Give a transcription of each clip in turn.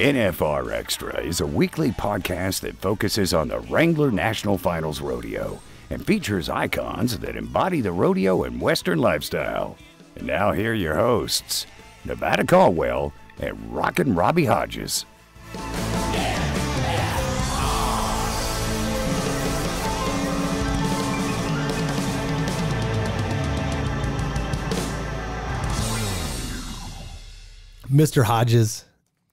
NFR Extra is a weekly podcast that focuses on the Wrangler National Finals Rodeo and features icons that embody the rodeo and Western lifestyle. And now here are your hosts, Nevada Caldwell and Rockin' Robbie Hodges. Mr. Hodges,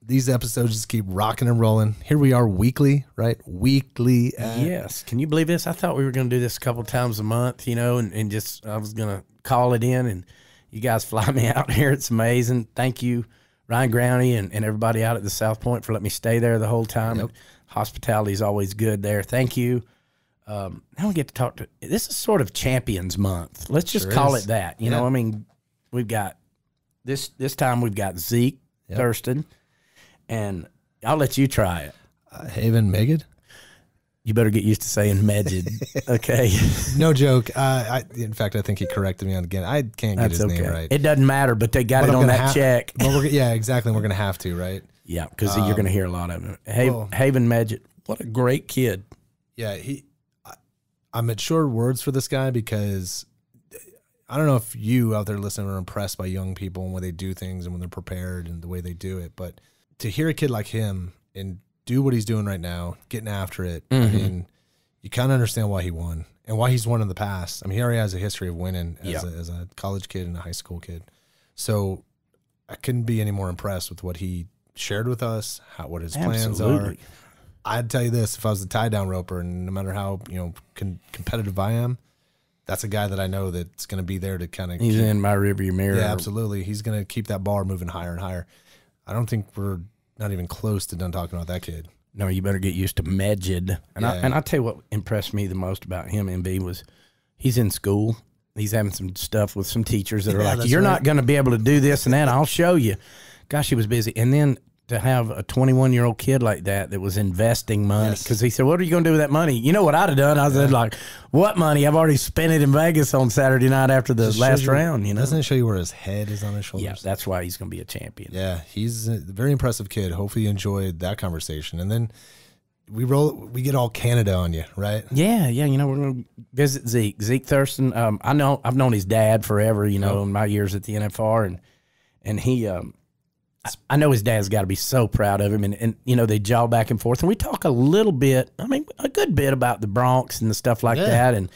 these episodes just keep rocking and rolling. Here we are weekly, right? Weekly. Yes. Can you believe this? I thought we were going to do this a couple times a month, you know, and just I was going to call it in, and you guys fly me out here. It's amazing. Thank you, Ryan Growney and everybody out at the South Point for letting me stay there the whole time. Yep. Hospitality is always good there. Thank you. Now we get to talk to – this is sort of Champions Month. Let's just call it that. You know, I mean, we've got – This time we've got Zeke Thurston, and I'll let you try it. Haven Meged? You better get used to saying Meged, okay? No joke. In fact, I think he corrected me on again. I can't get his name right. It doesn't matter, but they got it on that check. Yeah, exactly. We're going to have to, right? Yeah, because you're going to hear a lot of it. Haven Meged, what a great kid. Yeah, I'm at short words for this guy because I don't know if you out there listening are impressed by young people and when they do things and when they're prepared and the way they do it. But to hear a kid like him and do what he's doing right now, getting after it, I mean, you kind of understand why he won and why he's won in the past. I mean, he already has a history of winning as a college kid and a high school kid. So I couldn't be any more impressed with what he shared with us, what his plans are. I'd tell you this, if I was the tie-down roper, and no matter how competitive I am, that's a guy that I know that's going to be there to kind of. He's in my rearview mirror. Yeah, absolutely. He's going to keep that bar moving higher and higher. I don't think we're not even close to done talking about that kid. No, you better get used to Meged. And I'll tell you what impressed me the most about him, MB, was he's in school. He's having some stuff with some teachers that are like, you're not going to be able to do this and that. I'll show you. Gosh, he was busy. And then to have a 21-year-old kid like that was investing money, because he said, what are you going to do with that money? You know what I'd have done? I said, like, what money? I've already spent it in Vegas on Saturday night after the last round. You know, doesn't it show you where his head is on his shoulders? Yeah, that's why he's going to be a champion. Yeah, he's a very impressive kid. Hopefully you enjoyed that conversation. And then we get all Canada on you, right? Yeah, you know, we're going to visit Zeke Thurston. I've known his dad forever, you know, in my years at the NFR, and he I know his dad's got to be so proud of him, and you know, they jaw back and forth, and we talk a little bit, I mean, a good bit about the Broncs and the stuff like that, and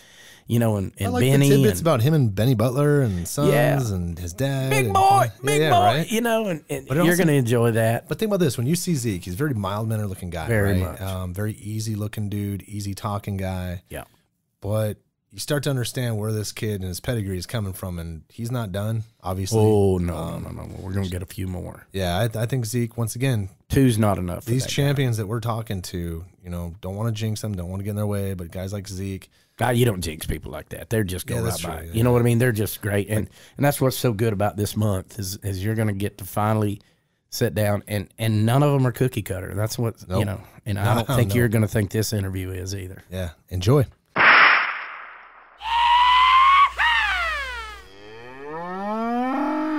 you know, and I like Benny. The tidbits about him and Benny Butler and sons and his dad. Big boy, right? You know, and you're going to enjoy that. But think about this: when you see Zeke, he's a very mild-mannered looking guy, very much, very easy-looking dude, easy-talking guy. Yeah, but you start to understand where this kid and his pedigree is coming from, and he's not done, obviously. Oh, no. We're going to get a few more. Yeah, I think Zeke, once again. Two's not enough. These champions that we're talking to, you know, don't want to jinx them, don't want to get in their way, but guys like Zeke. God, you don't jinx people like that. They're just going right by. You know what I mean? They're just great. And that's what's so good about this month is you're going to get to finally sit down, and none of them are cookie cutter. That's what, you know, and I don't think you're going to think this interview is either. Yeah, enjoy.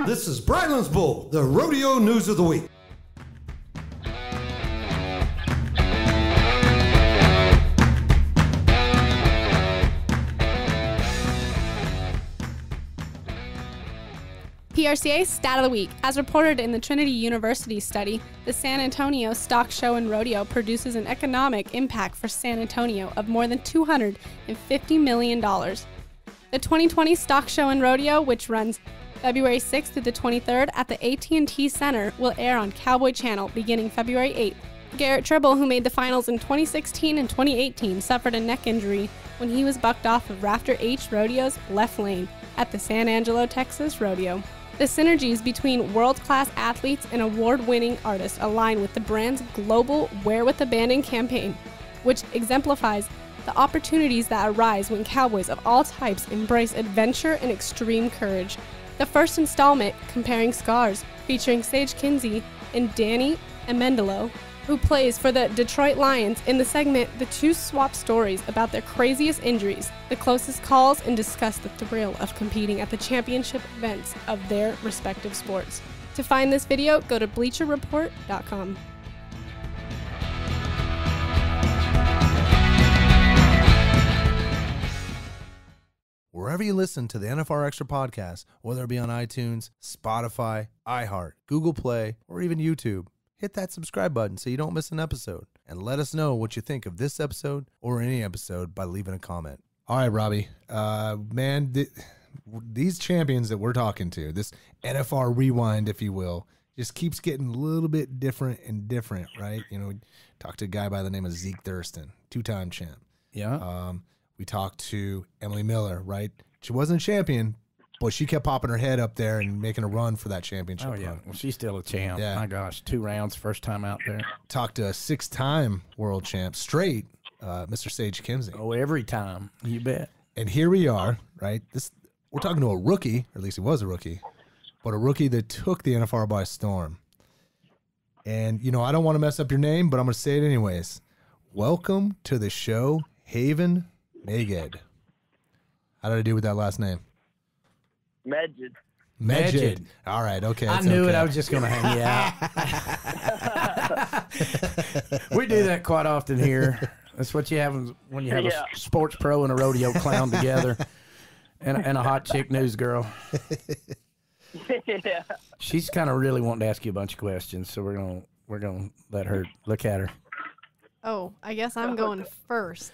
This is Bryland's Bull, the rodeo news of the week. PRCA Stat of the Week. As reported in the Trinity University study, the San Antonio Stock Show and Rodeo produces an economic impact for San Antonio of more than $250 million. The 2020 Stock Show and Rodeo, which runs February 6th through the 23rd at the AT&T Center, will air on Cowboy Channel beginning February 8th. Garrett Tribble, who made the finals in 2016 and 2018, suffered a neck injury when he was bucked off of Rafter H Rodeo's left lane at the San Angelo, Texas Rodeo. The synergies between world-class athletes and award-winning artists align with the brand's global Wear with Abandon campaign, which exemplifies the opportunities that arise when cowboys of all types embrace adventure and extreme courage. The first installment, Comparing Scars, featuring Sage Kinsey and Danny Amendola, who plays for the Detroit Lions. In the segment, the two swap stories about their craziest injuries, the closest calls, and discuss the thrill of competing at the championship events of their respective sports. To find this video, go to bleacherreport.com. wherever you listen to the NFR Extra podcast, whether it be on iTunes, Spotify, iHeart, Google Play, or even YouTube. Hit that subscribe button so you don't miss an episode. And let us know what you think of this episode or any episode by leaving a comment. All right, Robbie. Man, these champions that we're talking to, this NFR rewind, if you will, just keeps getting a little bit different and different, right? You know, we talked to a guy by the name of Zeke Thurston, 2-time champ. Yeah. We talked to Emily Miller, right? She wasn't a champion, but she kept popping her head up there and making a run for that championship. Oh, yeah. run. Well, she's still a champ. Yeah. My gosh, 2 rounds, first time out there. Talked to a 6-time world champ, straight, Mr. Sage Kimsey. Oh, every time. You bet. And here we are, right? We're talking to a rookie, or at least he was a rookie, but a rookie that took the NFR by storm. And, you know, I don't want to mess up your name, but I'm going to say it anyways. Welcome to the show, Haven Meged. How did I do with that last name? Meged. Meged. All right, okay. I knew it. I was just going to hang you out. We do that quite often here. That's what you have when you have a sports pro and a rodeo clown together, and a hot chick news girl. Yeah. She's kind of really wanting to ask you a bunch of questions, so we're gonna let her look at her. Oh, I guess I'm going first.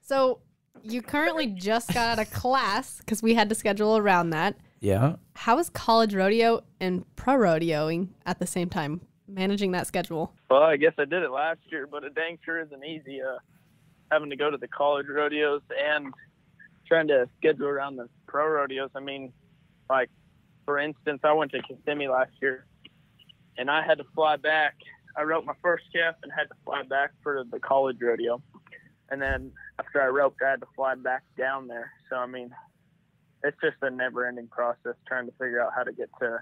So you currently just got out of class because we had to schedule around that. Yeah. How is college rodeo and pro rodeoing at the same time, managing that schedule? Well, I guess I did it last year, but it dang sure isn't easy having to go to the college rodeos and trying to schedule around the pro rodeos. I mean, like, for instance, I went to Kissimmee last year, and I had to fly back. I wrote my first calf and had to fly back for the college rodeo. And then after I roped, I had to fly back down there. So, I mean, it's just a never-ending process trying to figure out how to get to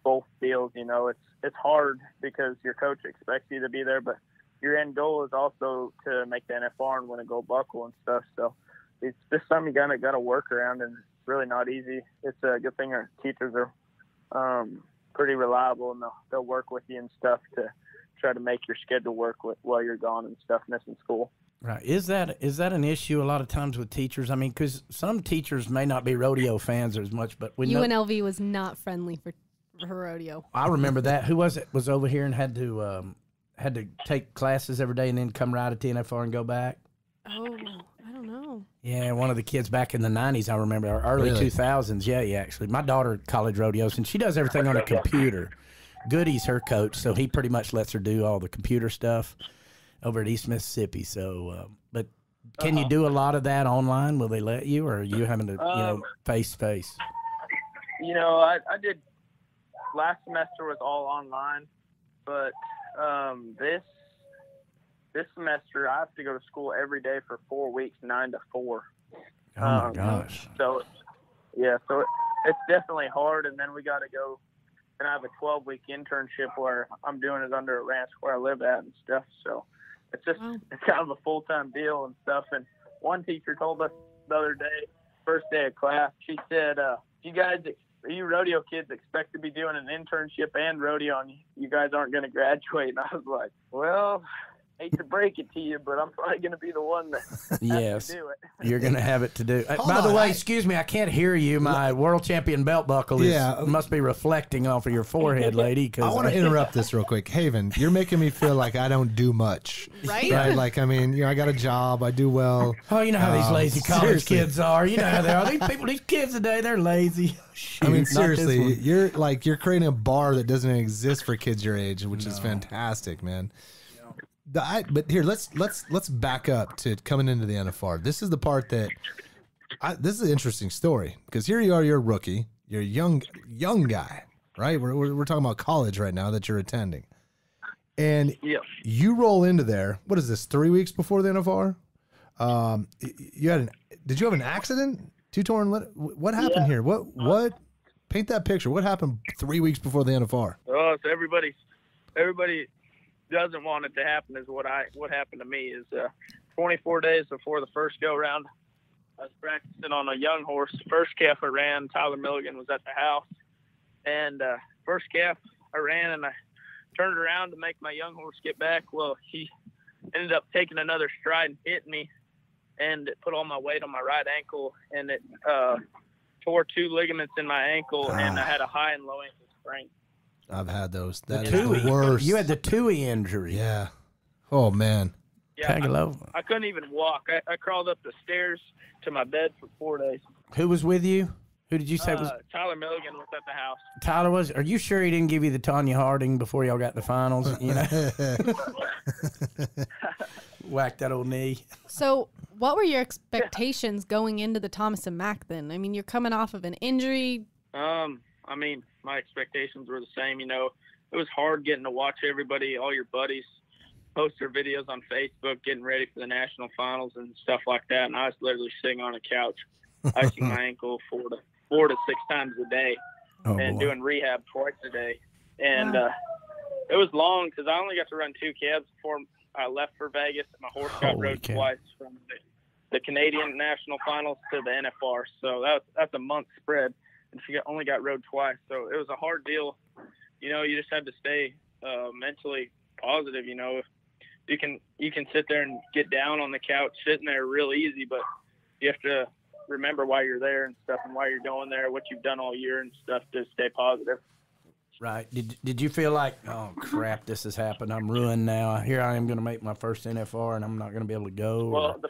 both deals. You know, it's hard because your coach expects you to be there, but your end goal is also to make the NFR and win a gold buckle and stuff. So it's just something you got to work around, and it's really not easy. It's a good thing our teachers are pretty reliable, and they'll work with you and stuff to try to make your schedule work while you're gone and stuff, missing school. Right. Is that an issue a lot of times with teachers? I mean, because some teachers may not be rodeo fans as much, but UNLV was not friendly for rodeo. I remember that. Who was it? Was over here and had to take classes every day and then come right at the NFR and go back? Oh, I don't know. Yeah, one of the kids back in the 90s, I remember, or early 2000s. Yeah, actually. My daughter college rodeos, and she does everything on a computer. Goody's her coach, so he pretty much lets her do all the computer stuff over at East Mississippi. So, but can you do a lot of that online? Will they let you, or are you having to, face to face? You know, I did last semester was all online, but this semester I have to go to school every day for 4 weeks, 9 to 4. Oh my gosh! So it's definitely hard, and then we got to go. And I have a 12-week internship where I'm doing it under a ranch where I live at and stuff. So it's just it's kind of a full-time deal and stuff. And one teacher told us the other day, first day of class, she said, you rodeo kids expect to be doing an internship and rodeo, and you guys aren't going to graduate. And I was like, well, hate to break it to you, but I'm probably going to be the one that has to do it. You're going to have it to do. By the way, excuse me, I can't hear you. My world champion belt buckle must be reflecting off of your forehead, lady. I want to interrupt this real quick. Haven, you're making me feel like I don't do much. Right? Right? Like, I mean, you know, I got a job. I do well. Oh, you know how these lazy college kids are. You know how they are. These kids today, they're lazy. Shoot, I mean, seriously, you're creating a bar that doesn't exist for kids your age, which is fantastic, man. But here, let's back up to coming into the NFR. This is the part that this is an interesting story, because here you are, you're a rookie, you're a young guy, right? We're talking about college right now that you're attending, and you roll into there. What is this? 3 weeks before the NFR? Did you have an accident? Two torn. What happened here? What? Paint that picture. What happened 3 weeks before the NFR? Oh, so everybody doesn't want it to happen. Is what happened to me is 24 days before the first go round, I was practicing on a young horse. First calf I ran, Tyler Milligan was at the house, and first calf I ran, and I turned around to make my young horse get back. Well, he ended up taking another stride and hit me, and it put all my weight on my right ankle, and it tore 2 ligaments in my ankle, and I had a high and low ankle sprain. I've had those. That is Tui. the worst. You had the Tui injury. Yeah. Oh, man. Yeah, Tagalova. I couldn't even walk. I crawled up the stairs to my bed for 4 days. Who was with you? Who did you say was? Tyler Milligan was at the house. Tyler was. Are you sure he didn't give you the Tanya Harding before y'all got the finals? You know, whack that old knee. So, what were your expectations going into the Thomas and Mack then? I mean, you're coming off of an injury. I mean, my expectations were the same. You know, it was hard getting to watch everybody, all your buddies, post their videos on Facebook, getting ready for the national finals and stuff like that. And I was literally sitting on a couch, icing my ankle 4 to 6 times a day, and doing rehab twice a day. And it was long because I only got to run 2 cabs before I left for Vegas. My horse got rode twice from the Canadian national finals to the NFR. So that's a month spread, and she only got rode twice. So it was a hard deal. You know, you just had to stay mentally positive. You know, you can sit there and get down on the couch sitting there real easy, but you have to remember why you're there and stuff, and why you're going there, what you've done all year and stuff, to stay positive. Right. Did you feel like, oh crap, this has happened, I'm ruined now, here I am going to make my first NFR and I'm not going to be able to go? Well, the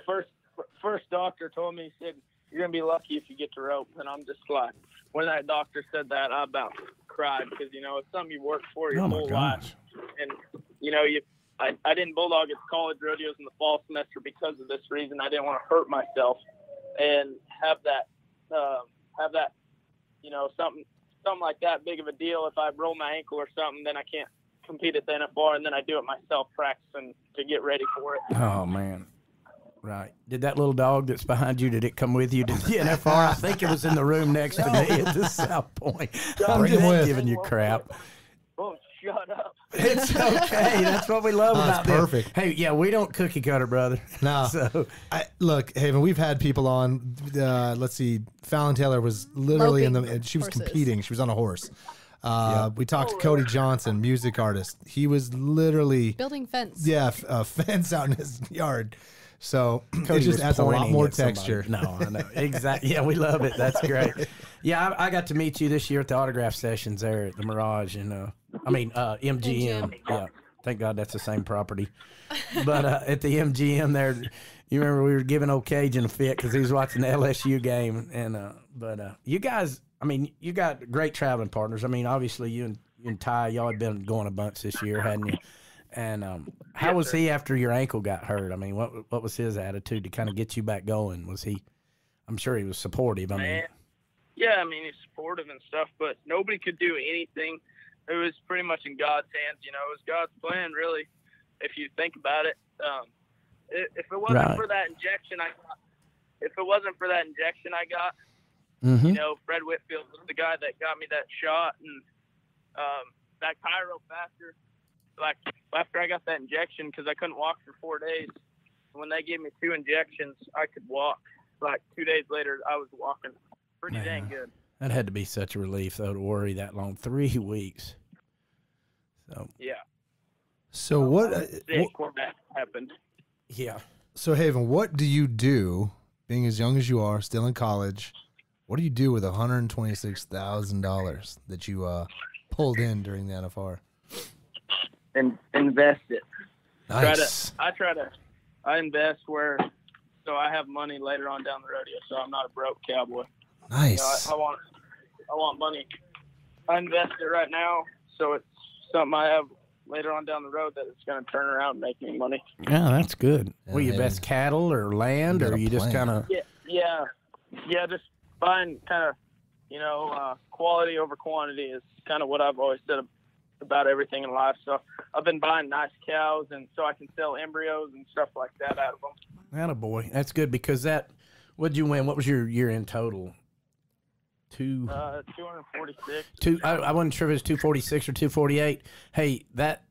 first doctor told me, he said, you're going to be lucky if you get to rope. And I'm just like, when that doctor said that, I about cried, because, you know, it's something you worked for your whole life. And, you know, I didn't bulldog at college rodeos in the fall semester because of this reason. I didn't want to hurt myself and have that, you know, something like that big of a deal. If I roll my ankle or something, then I can't compete at the NFR, and then I do it myself, practicing to get ready for it. Oh, man. Right. Did that little dog that's behind you, did it come with you to the NFR? I think it was in the room next to me at the South Point. I'm just giving you crap. Oh, shut up. It's okay. That's what we love about this. Perfect. Hey, yeah, we don't cookie cutter, brother. No. So, look, Haven, we've had people on. Let's see. Fallon Taylor was literally she was competing. She was on a horse. We talked to Cody Johnson, music artist. He was literally Building fence. Yeah, a fence out in his yard. So Cody it just adds a lot more texture. No, I know. Exactly. Yeah, we love it. That's great. Yeah, I got to meet you this year at the autograph sessions there at the Mirage, and MGM. Yeah, thank God that's the same property. But at the MGM there, you remember we were giving old Cajun a fit because he was watching the LSU game. And but you guys, I mean, you got great traveling partners. I mean, obviously you and Ty, y'all had been going a bunch this year, hadn't you? And how was he after your ankle got hurt? I mean, what was his attitude to kind of get you back going? Was he? I'm sure he was supportive. Yeah, I mean, he's supportive and stuff, but nobody could do anything. It was pretty much in God's hands. You know, it was God's plan, really, if you think about it. If it wasn't for that injection I got, you know, Fred Whitfield was the guy that got me that shot, and that chiropractor, like, after I got that injection, because I couldn't walk for 4 days, when they gave me 2 injections, I could walk. Like 2 days later, I was walking pretty dang good. That had to be such a relief, though, to worry that long. 3 weeks. So yeah. So what that happened. Yeah. So Haven, what do you do, being as young as you are, still in college? What do you do with $126,000 that you pulled in during the NFR? And invest it. Nice. I invest so I have money later on down the rodeo, so I'm not a broke cowboy. Nice. You know, I want money. I invest it right now, so it's something I have later on down the road that it's going to turn around and make me money. Yeah, that's good. Will you invest cattle or land, or you just kind of? Yeah, just buying kind of, you know, quality over quantity is kind of what I've always said about everything in life. So I've been buying nice cows, and so I can sell embryos and stuff like that out of them. Attaboy. That's good, because what'd you win? What was your year-end total? 246. I wasn't sure if it was 246 or 248. Hey, that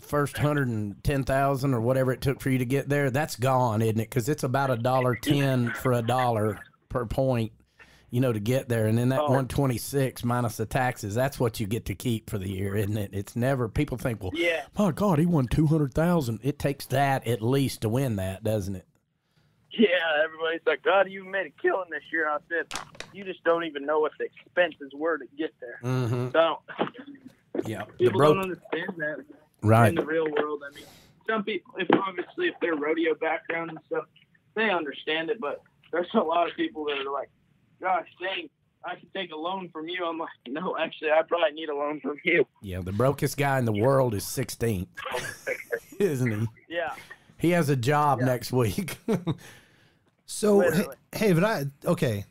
first 110,000 or whatever it took for you to get there, that's gone, isn't it? Because it's about $1.10 for $1 per point, you know, to get there. And then that 126 minus the taxes, that's what you get to keep for the year, isn't it? It's never, people think, well, my God, he won 200,000. It takes that at least to win that, doesn't it? Yeah, everybody's like, God, you made a killing this year. I said, you just don't even know what the expenses were to get there. Mm-hmm. So Yeah, people don't understand that right in the real world. I mean, some people, if they're rodeo background and stuff, they understand it, but there's a lot of people that are like, gosh, dang, I could take a loan from you. I'm like, no, actually, I probably need a loan from you. Yeah, the brokest guy in the world is 16th, isn't he? Yeah. He has a job next week. So, Literally. hey, but okay,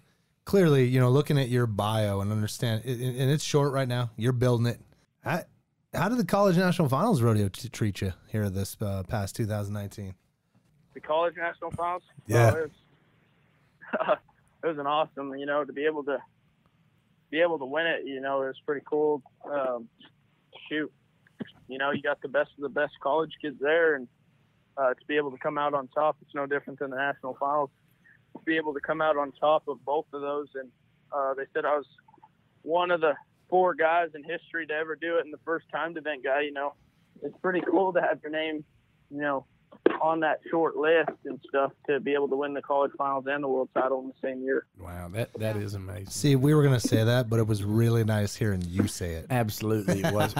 clearly, looking at your bio and understand, and it's short right now, you're building it. How did the College National Finals Rodeo treat you here this past 2019? The College National Finals? Yeah. Oh, it was an awesome, to be able to win it, it was pretty cool. Shoot, you got the best of the best college kids there, and to be able to come out on top, it's no different than the national finals. To be able to come out on top of both of those, and they said I was one of the 4 guys in history to ever do it, and the first time event guy. It's pretty cool to have your name, on that short list and stuff, to be able to win the college finals and the world title in the same year. Wow, that is amazing. See, we were going to say that, but it was really nice hearing you say it. Absolutely, it was.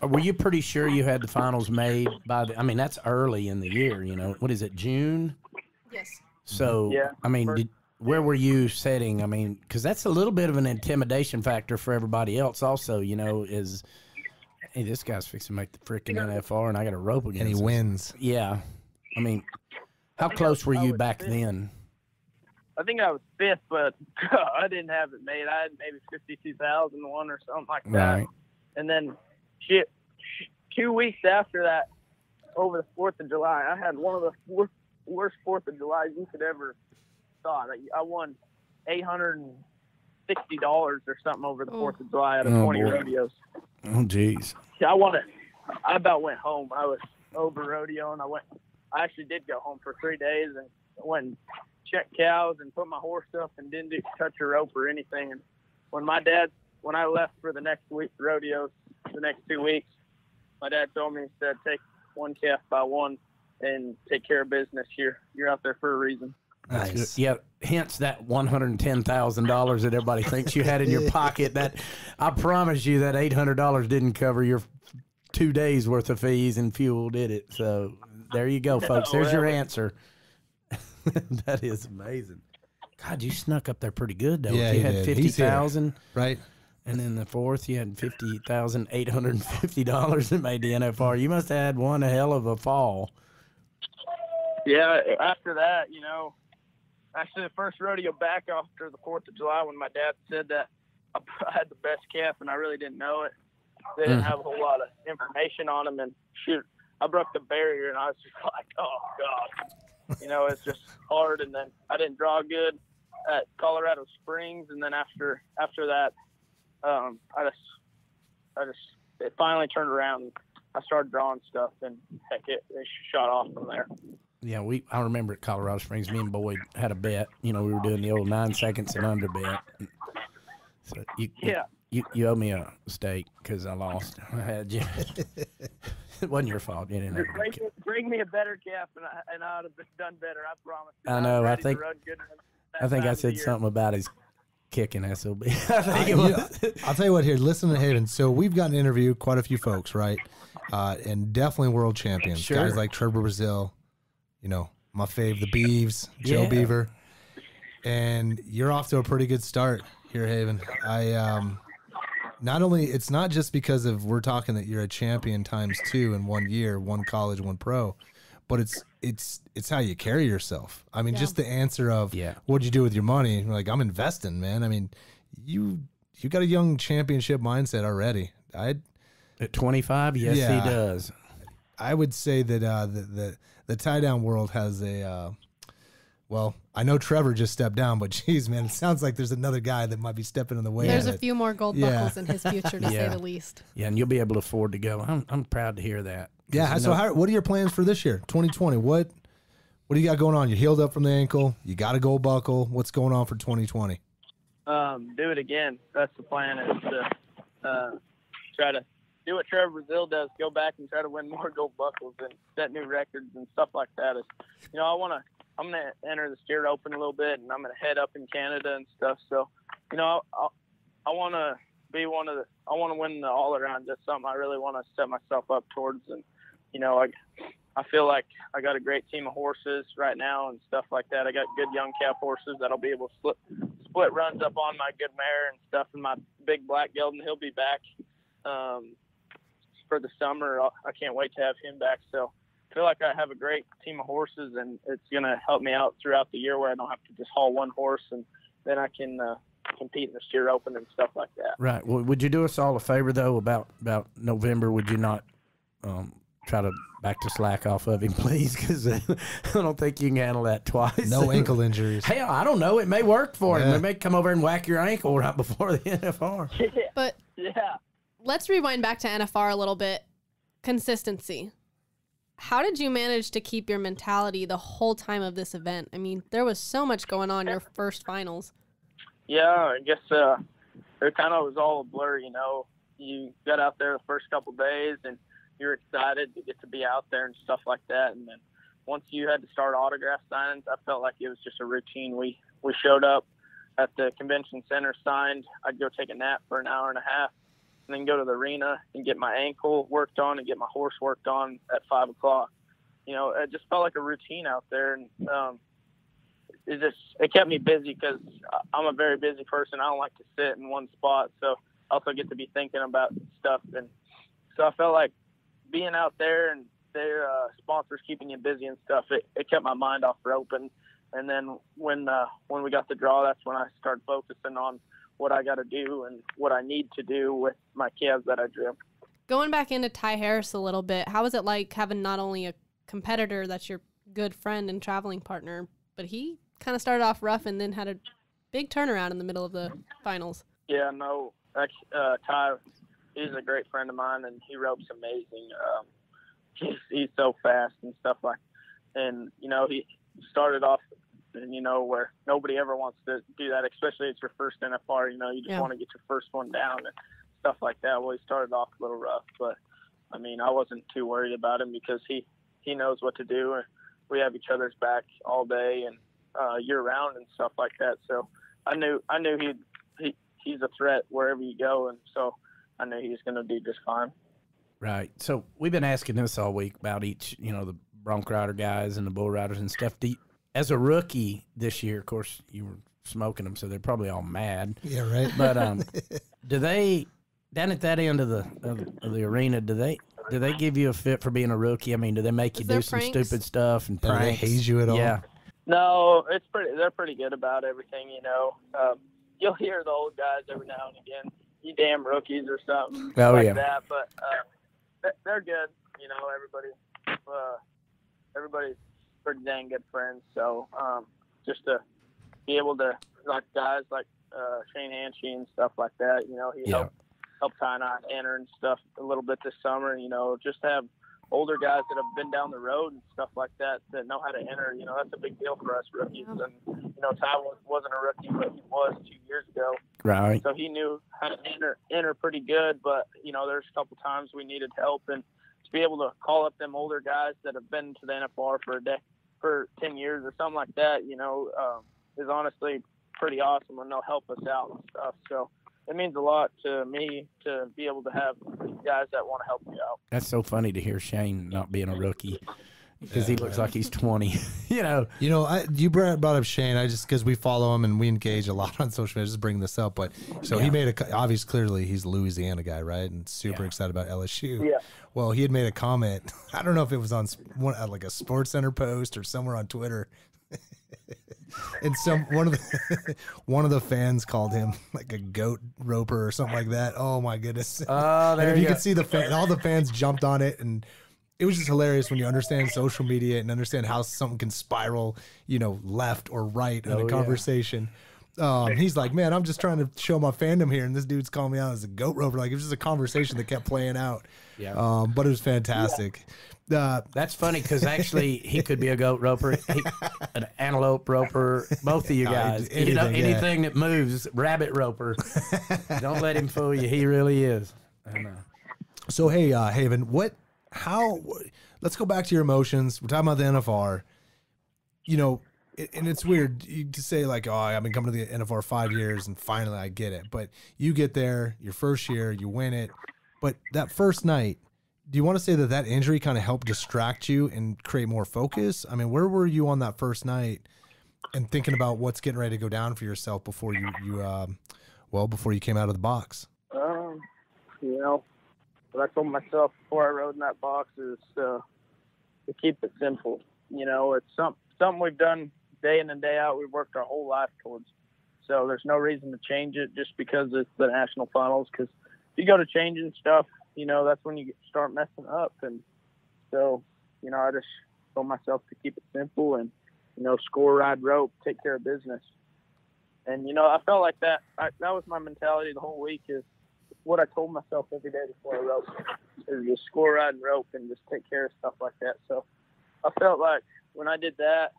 Were you pretty sure you had the finals made by that's early in the year, What is it, June? Yes. So, Yeah. where were you setting? Because that's a little bit of an intimidation factor for everybody else also, is, hey, this guy's fixing to make the freaking NFR and I got a rope against And he him. wins. Yeah. How close were you back then? I think I was 5th, but I didn't have it made. I had maybe 52,001 or something like that. Right. And then 2 weeks after that, over the 4th of July, I had one of the worst 4th of July you could ever thought. I won $860 or something over the 4th of July out of 20 rodeos. Oh, geez. Yeah, I about went home. I was over rodeo, and I actually did go home for 3 days and went and checked cows and put my horse up and didn't touch a rope or anything. And when I left for the next week rodeos, the next 2 weeks, my dad told me, he said, take one calf by one and take care of business. You're out there for a reason. Nice. Yeah, hence that $110,000 that everybody thinks you had in your pocket. That I promise you that $800 didn't cover your 2 days worth of fees and fuel, did it? So there you go, folks. There's your answer. That is amazing. God, you snuck up there pretty good though. Yeah, You he had did. 50,000, Right. and then the 4th you had $50,850 that made the NFR. You must have had one hell of a fall. Yeah, after that, actually the first rodeo back after the 4th of July, when my dad said that I had the best calf and I really didn't know it. They didn't have a whole lot of information on him, and shoot, I broke the barrier and I was just like, oh God, it's just hard. And then I didn't draw good at Colorado Springs, and then after that, it finally turned around. And I started drawing stuff, and heck, it shot off from there. Yeah, I remember at Colorado Springs, me and Boyd had a bet. We were doing the old 9 seconds and under bet. So you owe me a steak because I lost. I had you. It wasn't your fault. You didn't have Bring me a better calf, and I would have done better. I promise. I know. I think I said something about his kicking SOB. I think it was. I'll tell you what here. Listen to Haven. So we've gotten to interview quite a few folks, right? And definitely world champions. Sure. Guys like Trevor Brazil, my fave, the Beeves, Joe Yeah. Beaver. And you're off to a pretty good start here, Haven. It's not just because of we're talking that you're a champion ×2 in 1 year, one college, one pro, but it's how you carry yourself. Just the answer of what'd you do with your money? You're like, I'm investing, man. You got a young championship mindset already. At 25, yes, Yeah. he does. I would say that the tie down world has I know Trevor just stepped down, but geez, man, it sounds like there's another guy that might be stepping in the way. There's of a it. few more gold buckles in his future, to say the least. Yeah, and you'll be able to afford to go. I'm proud to hear that. Yeah. So what are your plans for this year, 2020? What do you got going on? You healed up from the ankle. You got a gold buckle. What's going on for 2020? Do it again. That's the plan, is to try to do what Trevor Brazil does, go back and try to win more gold buckles and set new records and stuff like that. I I'm gonna enter the steer open a little bit, and I'm gonna head up in Canada and stuff. So, you know, I want to be I want to win the all around. That's something I really want to set myself up towards. And, you know, I feel like I got a great team of horses right now and stuff like that. I got good young calf horses that'll be able to split runs up on my good mare and stuff. And my big black gelding, he'll be back for the summer. I can't wait to have him back. So I feel like I have a great team of horses, and it's going to help me out throughout the year where I don't have to just haul one horse, and then I can compete in the steer open and stuff like that. Right. Well, would you do us all a favor, though, about November? Would you not try to back to slack off of him, please? Because I don't think you can handle that twice. No ankle injuries. Hell, I don't know. It may work for him. It may come over and whack your ankle right before the NFR. But Yeah. let's rewind back to NFR a little bit. Consistency. How did you manage to keep your mentality the whole time of this event? I mean, there was so much going on your first finals. Yeah, I guess it kind of was all a blur, you know. You got out there the first couple days, and you're excited to get to be out there and stuff like that. And then once you had to start autograph signings, I felt like it was just a routine. We showed up at the convention center, signed. I'd go take a nap for an hour and a half, and then go to the arena and get my ankle worked on and get my horse worked on at 5 o'clock. You know, it just felt like a routine out there. And it kept me busy because I'm a very busy person. I don't like to sit in one spot. So I also get to be thinking about stuff. And so I felt like being out there and their sponsors keeping you busy and stuff, it kept my mind off rope. And then when we got the draw, that's when I started focusing on what I got to do and what I need to do with my calves that I drew. Going back into Ty Harris a little bit, how was it like having not only a competitor that's your good friend and traveling partner, but he kind of started off rough and then had a big turnaround in the middle of the finals? Yeah, no, Ty, he's a great friend of mine, and he ropes amazing. He's so fast and stuff like that. And, you know, he started off, and you know, where nobody ever wants to do that, especially it's your first NFR. You know, you just want to get your first one down and stuff like that. Well, he started off a little rough, but I mean, I wasn't too worried about him because he knows what to do, and we have each other's back all day and year round and stuff like that. So I knew he's a threat wherever you go, and so I knew he was going to do just fine. Right. So we've been asking this all week about each, you know, the bronc rider guys and the bull riders and stuff. As a rookie this year, of course, you were smoking them, so they're probably all mad. Yeah, right. But do they, down at that end of the arena, do they give you a fit for being a rookie? I mean, do they make you do some stupid stuff and pranks? Do they haze you at all? Yeah. No, they're pretty good about everything, you know. You'll hear the old guys every now and again, you damn rookies or something like that. But they're good, you know. Everybody's pretty dang good friends. So just to be able to, like guys like Shane Hanshey and stuff like that, you know, he helped Ty and I enter and stuff a little bit this summer. You know, just have older guys that have been down the road and stuff like that know how to enter. You know, that's a big deal for us rookies. And you know, Ty wasn't a rookie, but he was 2 years ago. Right. So he knew how to enter pretty good. But you know, there's a couple times we needed help, and to be able to call up them older guys that have been to the NFR for 10 years or something like that, you know, is honestly pretty awesome when they'll help us out and stuff. So it means a lot to me to be able to have guys that want to help me out. That's so funny to hear Shane not being a rookie because he looks like he's 20. You know, you brought up Shane. I just because we follow him and we engage a lot on social media. Just bring this up, but so he made obviously clearly he's a Louisiana guy, right? And super excited about LSU. Yeah. Well, he had made a comment. I don't know if it was on like a Sports Center post or somewhere on Twitter. And one of the fans called him like a goat roper or something like that. Oh my goodness! There you could see all the fans jumped on it, and it was just hilarious when you understand social media and understand how something can spiral, you know, left or right in a conversation. He's like, man, I'm just trying to show my fandom here, and this dude's calling me out as a goat roper. Like it was just a conversation that kept playing out. Yeah. But it was fantastic. That's funny because actually he could be a goat roper, an antelope roper, both of you guys. Anything that moves, rabbit roper. Don't let him fool you. He really is. I know. So hey, Haven, let's go back to your emotions. We're talking about the NFR. You know, and it's weird to say like, oh, I've been coming to the NFR 5 years and finally I get it. But you get there, your first year, you win it. But that first night, do you want to say that injury kind of helped distract you and create more focus? I mean, where were you on that first night and thinking about what's getting ready to go down for yourself before before you came out of the box? You know, what I told myself before I rode in that box is to keep it simple. You know, it's something we've done day in and day out. We've worked our whole life towards. So there's no reason to change it just because it's the national finals. Because if you go to changing stuff, you know, that's when you start messing up. And so, you know, I just told myself to keep it simple and, you know, score, ride, rope, take care of business. And, you know, I felt like that. That was my mentality the whole week, is what I told myself every day before I rode, is just score, ride, and rope and just take care of stuff like that. So I felt like when I did that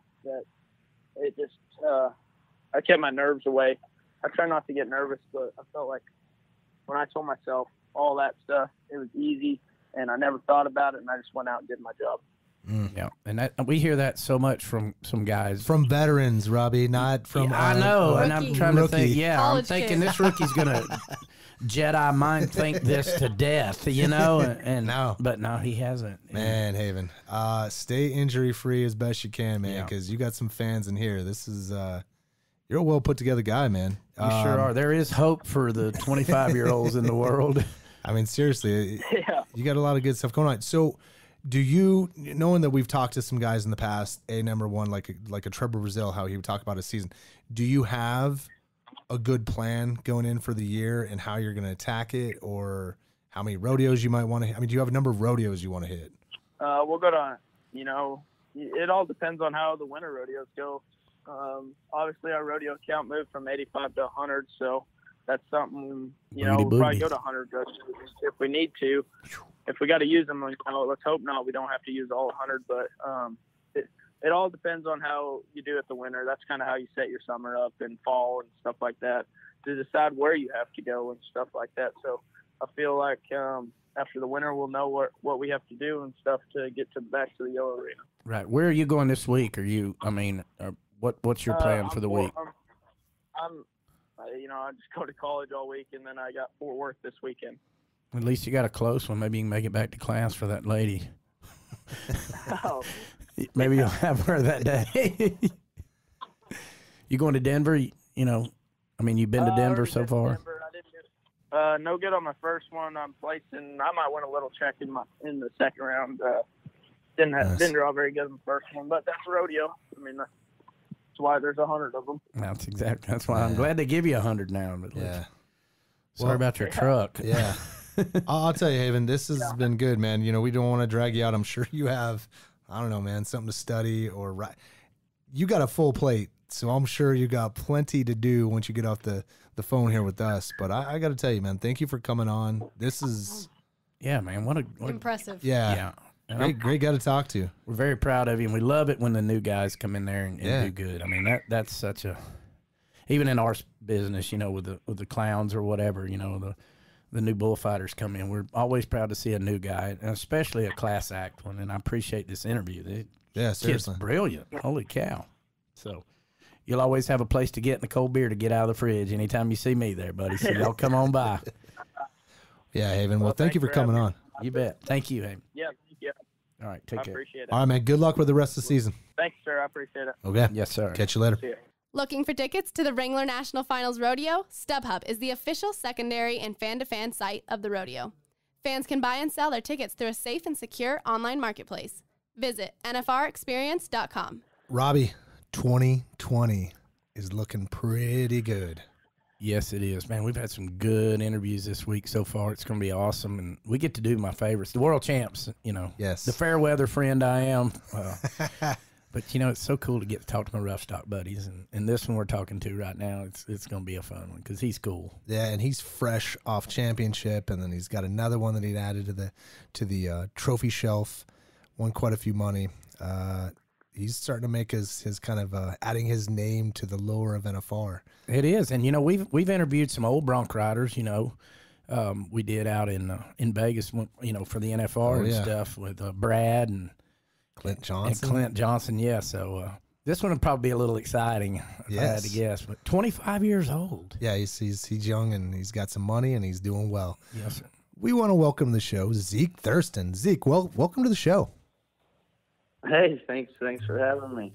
it just, I kept my nerves away. I try not to get nervous, but I felt like when I told myself all that stuff, it was easy, and I never thought about it, and I just went out and did my job. Yeah, and we hear that so much from some guys. From veterans, Robbie, not from... Yeah, I know, and Rookie. I'm trying to think, College I'm thinking kid. this rookie's going to Jedi mind think this to death, you know? And No. But no, he hasn't. Man, Haven, stay injury-free as best you can, man, because you got some fans in here. This is... you're a well-put-together guy, man. You sure are. There is hope for the 25-year-olds in the world. I mean, seriously, Yeah. you got a lot of good stuff going on. So, do you, knowing that we've talked to some guys in the past, number one, like a Trevor Brazil, how he would talk about his season, do you have a good plan going in for the year and how you're going to attack it, or how many rodeos you might want to? I mean, do you have a number of rodeos you want to hit? We'll go to, you know, it all depends on how the winter rodeos go. Obviously, our rodeo count moved from 85 to 100, so that's something, you know, we'll probably go to 100 rodeos if we need to. If we got to use them, you know, let's hope not. We don't have to use all 100, but it all depends on how you do it the winter. That's kind of how you set your summer up and fall and stuff like that, to decide where you have to go and stuff like that. So I feel like after the winter, we'll know what we have to do and stuff to get back to the yellow arena. Right. Where are you going this week? Are you, I mean, what's your plan for the week? You know, I just go to college all week, and then I got Fort Worth this weekend. At least you got a close one. Maybe you can make it back to class for that lady. Oh. Maybe you'll have her that day. You going to Denver? You know, I mean, you've been to Denver so far. Denver. I didn't get, no good on my first one. I'm placing. I might win a little check in the second round. Didn't draw very good in the first one, but that's rodeo. I mean, that's why there's 100 of them. That's why I'm glad they give you 100 now. But sorry about your truck. Yeah. I'll tell you, Haven, this has been good, man. You know, we don't want to drag you out. I'm sure you have, I don't know, man, something to study or write. You got a full plate, so I'm sure you got plenty to do once you get off the phone here with us. But I got to tell you, man, thank you for coming on. This is... Yeah, man. What Impressive. Yeah. Great guy to talk to. We're very proud of you, and we love it when the new guys come in there and do good. I mean, that's such a... Even in our business, you know, with the clowns or whatever, you know, the new bullfighters come in. We're always proud to see a new guy, and especially a class act one. And I appreciate this interview. Seriously. Kid's brilliant. Holy cow. So you'll always have a place to get in the cold beer to get out of the fridge anytime you see me there, buddy. So y'all come on by. Yeah, Haven. Well, thank you for coming on. You bet. Thank you, Haven. Yeah, thank you. All right, take care. I appreciate it. All right, man. Good luck with the rest of the season. Thanks, sir. I appreciate it. Okay. Yes, sir. Catch you later. See ya. Looking for tickets to the Wrangler National Finals Rodeo? StubHub is the official secondary and fan-to-fan site of the rodeo. Fans can buy and sell their tickets through a safe and secure online marketplace. Visit nfrexperience.com. Robbie, 2020 is looking pretty good. Yes, it is, man. We've had some good interviews this week so far. It's going to be awesome, and we get to do my favorites, the world champs. You know, yes, the fair weather friend I am. But you know, it's so cool to get to talk to my rough stock buddies, and this one we're talking to right now, it's going to be a fun one because he's cool. Yeah, and he's fresh off championship, and then he's got another one that he added to the trophy shelf. Won quite a few money. He's starting to make his kind of adding his name to the lore of NFR. It is, and you know we've interviewed some old Bronc riders. You know, we did out in Vegas, you know, for the NFR and stuff with Brad and Clint Johnson. Yeah. So This one would probably be a little exciting if I had to guess, but 25 years old. Yeah, he's young and he's got some money and he's doing well. Yes, sir. We want to welcome to the show Zeke Thurston. Zeke, welcome to the show. Hey, thanks for having me.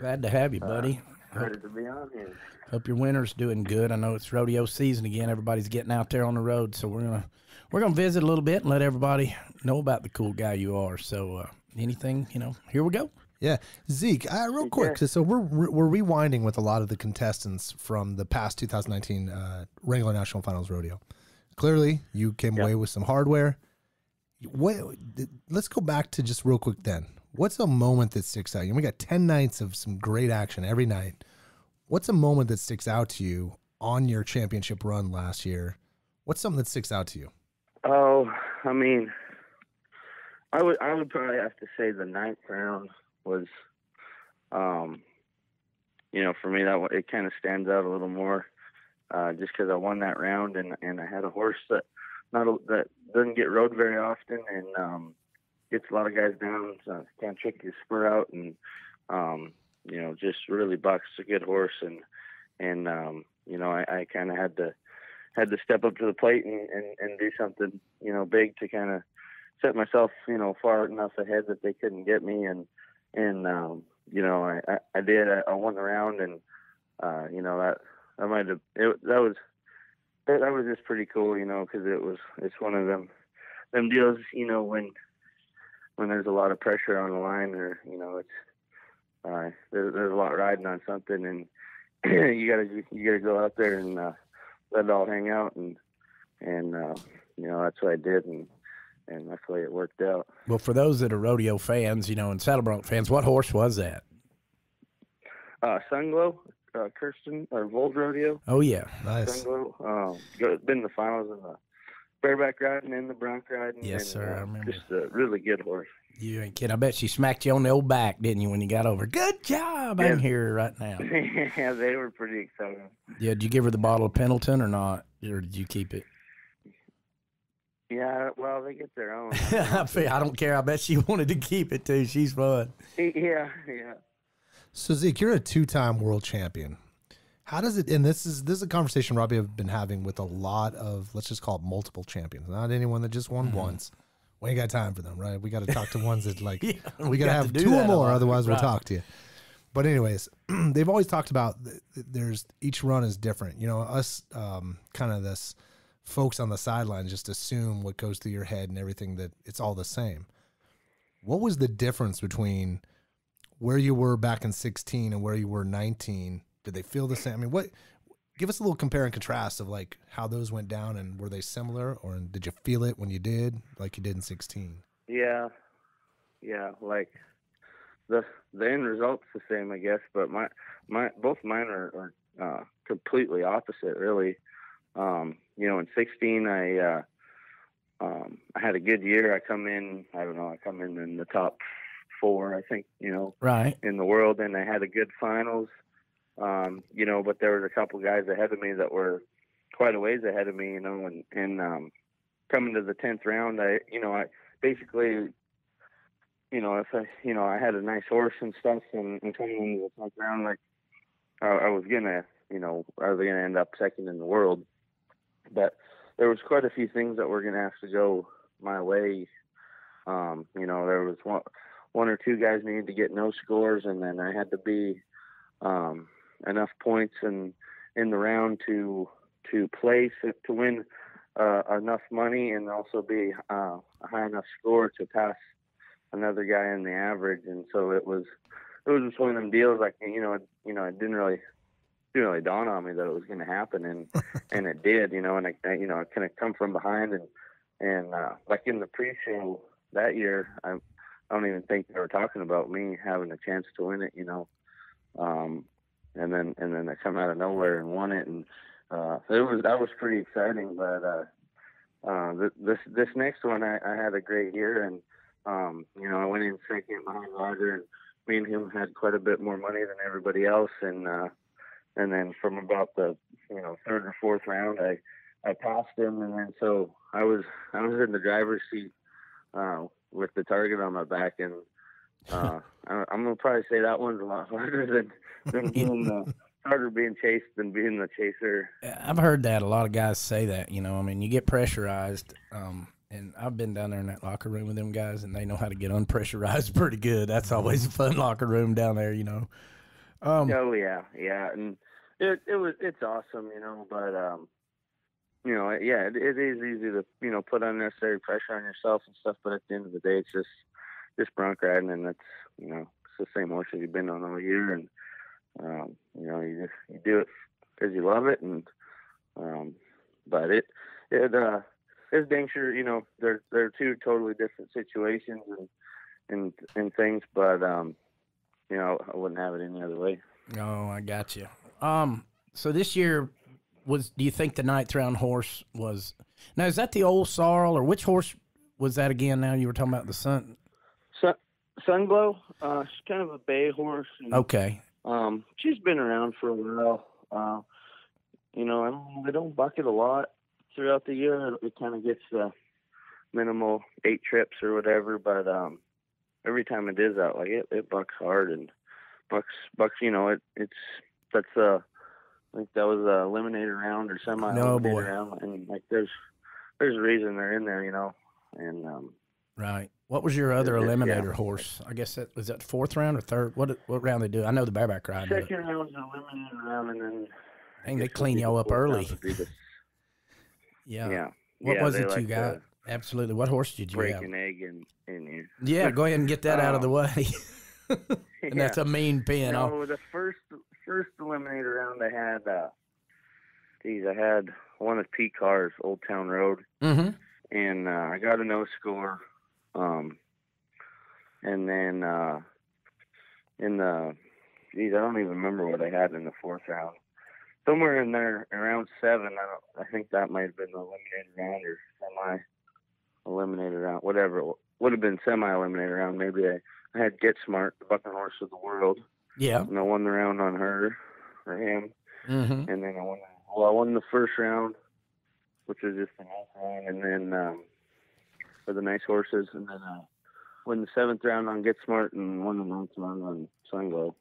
Glad to have you, buddy. Excited to be on here. Hope your winter's doing good. I know it's rodeo season again. Everybody's getting out there on the road, so we're gonna visit a little bit and let everybody know about the cool guy you are. So anything, here we go. Yeah, Zeke, real quick. So we're rewinding with a lot of the contestants from the past 2019 Wrangler National Finals Rodeo. Clearly, you came away with some hardware. Let's go back to just real quick then. What's a moment that sticks out? We got 10 nights of some great action every night. What's a moment that sticks out to you on your championship run last year? What's something that sticks out to you? Oh, I mean, I would probably have to say the ninth round was, for me it kind of stands out a little more, just because I won that round and I had a horse that doesn't get rode very often and gets a lot of guys down, so can't check your spur out and just really bucks a good horse and I kind of had to step up to the plate and do something big to kind of set myself far enough ahead that they couldn't get me and I did. I won the round and that was just pretty cool because it's one of them deals when there's a lot of pressure on the line or it's there's a lot riding on something and you gotta go out there and let it all hang out and that's what I did and that's the way it worked out. Well, for those that are rodeo fans, and saddle bronc fans, what horse was that? Sunglow, Kirsten or Volt Rodeo. Oh yeah, nice. Sunglow, been in the finals in the bareback riding and the bronc riding. Yes, sir. I remember. Just a really good horse. You ain't kidding. I bet she smacked you on the old back, didn't you, when you got over? Good job. I can hear her right now. Yeah, they were pretty excited. Yeah, did you give her the bottle of Pendleton or not? Or did you keep it? Yeah, well, they get their own. I don't care. I bet she wanted to keep it, too. She's fun. Yeah. So, Zeke, you're a two-time world champion. How does it, and this is a conversation Robbie have been having with a lot of, let's just call it multiple champions, not anyone that just won once. We ain't got time for them, right? We got to talk to ones that we got to have two or more, otherwise we'll talk to you. But anyways, they've always talked about each run is different. Us kind of this folks on the sidelines just assume what goes through your head and everything, that it's all the same. What was the difference between where you were back in 16 and where you were 19? Did they feel the same? I mean, give us a little compare and contrast of like how those went down, and were they similar, or did you feel it when you did like you did in 16? Yeah. Like the end result's the same, I guess, but both mine are completely opposite, really. In 16, I had a good year. I come in in the top 4, I think, right, in the world, and I had a good finals. But there was a couple guys ahead of me that were quite a ways ahead of me, and coming to the 10th round, I basically, if I had a nice horse and stuff and coming into the 10th round, like I was gonna end up second in the world, but there was quite a few things that were gonna have to go my way. There was one or two guys needed to get no scores, and then I had to be enough points in the round to place to win enough money, and also be a high enough score to pass another guy in the average. And so it was just one of them deals. Like it didn't really dawn on me that it was going to happen, and it did. And I kind of come from behind, and like in the pre-show that year, I don't even think they were talking about me having a chance to win it. And then I come out of nowhere and won it, and that was pretty exciting. But this next one, I had a great year, and I went in second behind Roger, and me and him had quite a bit more money than everybody else, and then from about the third or fourth round, I passed him, and then so I was in the driver's seat with the target on my back, and I'm gonna probably say that one's a lot harder than being harder being chased than being the chaser. I've heard that a lot of guys say that. You know, I mean, you get pressurized. And I've been down there in that locker room with them guys, and they know how to get unpressurized pretty good. That's always a fun locker room down there, you know. Oh yeah, and it's awesome, you know. But you know, yeah, it is easy to, you know, put unnecessary pressure on yourself and stuff. But at the end of the day, it's just bronc riding, and that's, you know, it's the same horse that you've been on all year, and you know, you do it because you love it, and but it's dang sure, you know, they're two totally different situations and things, but you know, I wouldn't have it any other way. Oh, I got you. So this year do you think the 9th round horse was, now is that the old Sorrel, or which horse was that again? Now you were talking about the Sunglow. She's kind of a bay horse. And, okay. She's been around for a while. You know, they don't bucket a lot throughout the year. It kind of gets minimal 8 trips or whatever, but every time it is out, like it bucks hard and bucks. You know, that's I think that was a eliminator round or semi-eliminator round, and like there's a reason they're in there, you know, and right. What was your other eliminator horse? I guess that was that 4th round or 3rd. What round they do? I know the bareback ride. Second round was an eliminator round, and then dang, they clean y'all up early. Yeah. What was it you got? Absolutely. What horse did you break have? An egg in you. Yeah, go ahead and get that out of the way. And that's a mean pin. No, the first eliminator round I had, I had one of Pete Carr's Old Town Road, and I got a no score. And then in the, I don't even remember what I had in the 4th round. Somewhere in there, around 7. I think that might have been the eliminator round or semi-eliminator round, whatever. It would have been semi-eliminator round. Maybe I had Get Smart, the bucking horse of the world. Yeah. And I won the round on her or him. And then I won the first round, which was just a nice round, and then for the nice horses, and then won the 7th round on Get Smart and won the 9th round on Sunglow.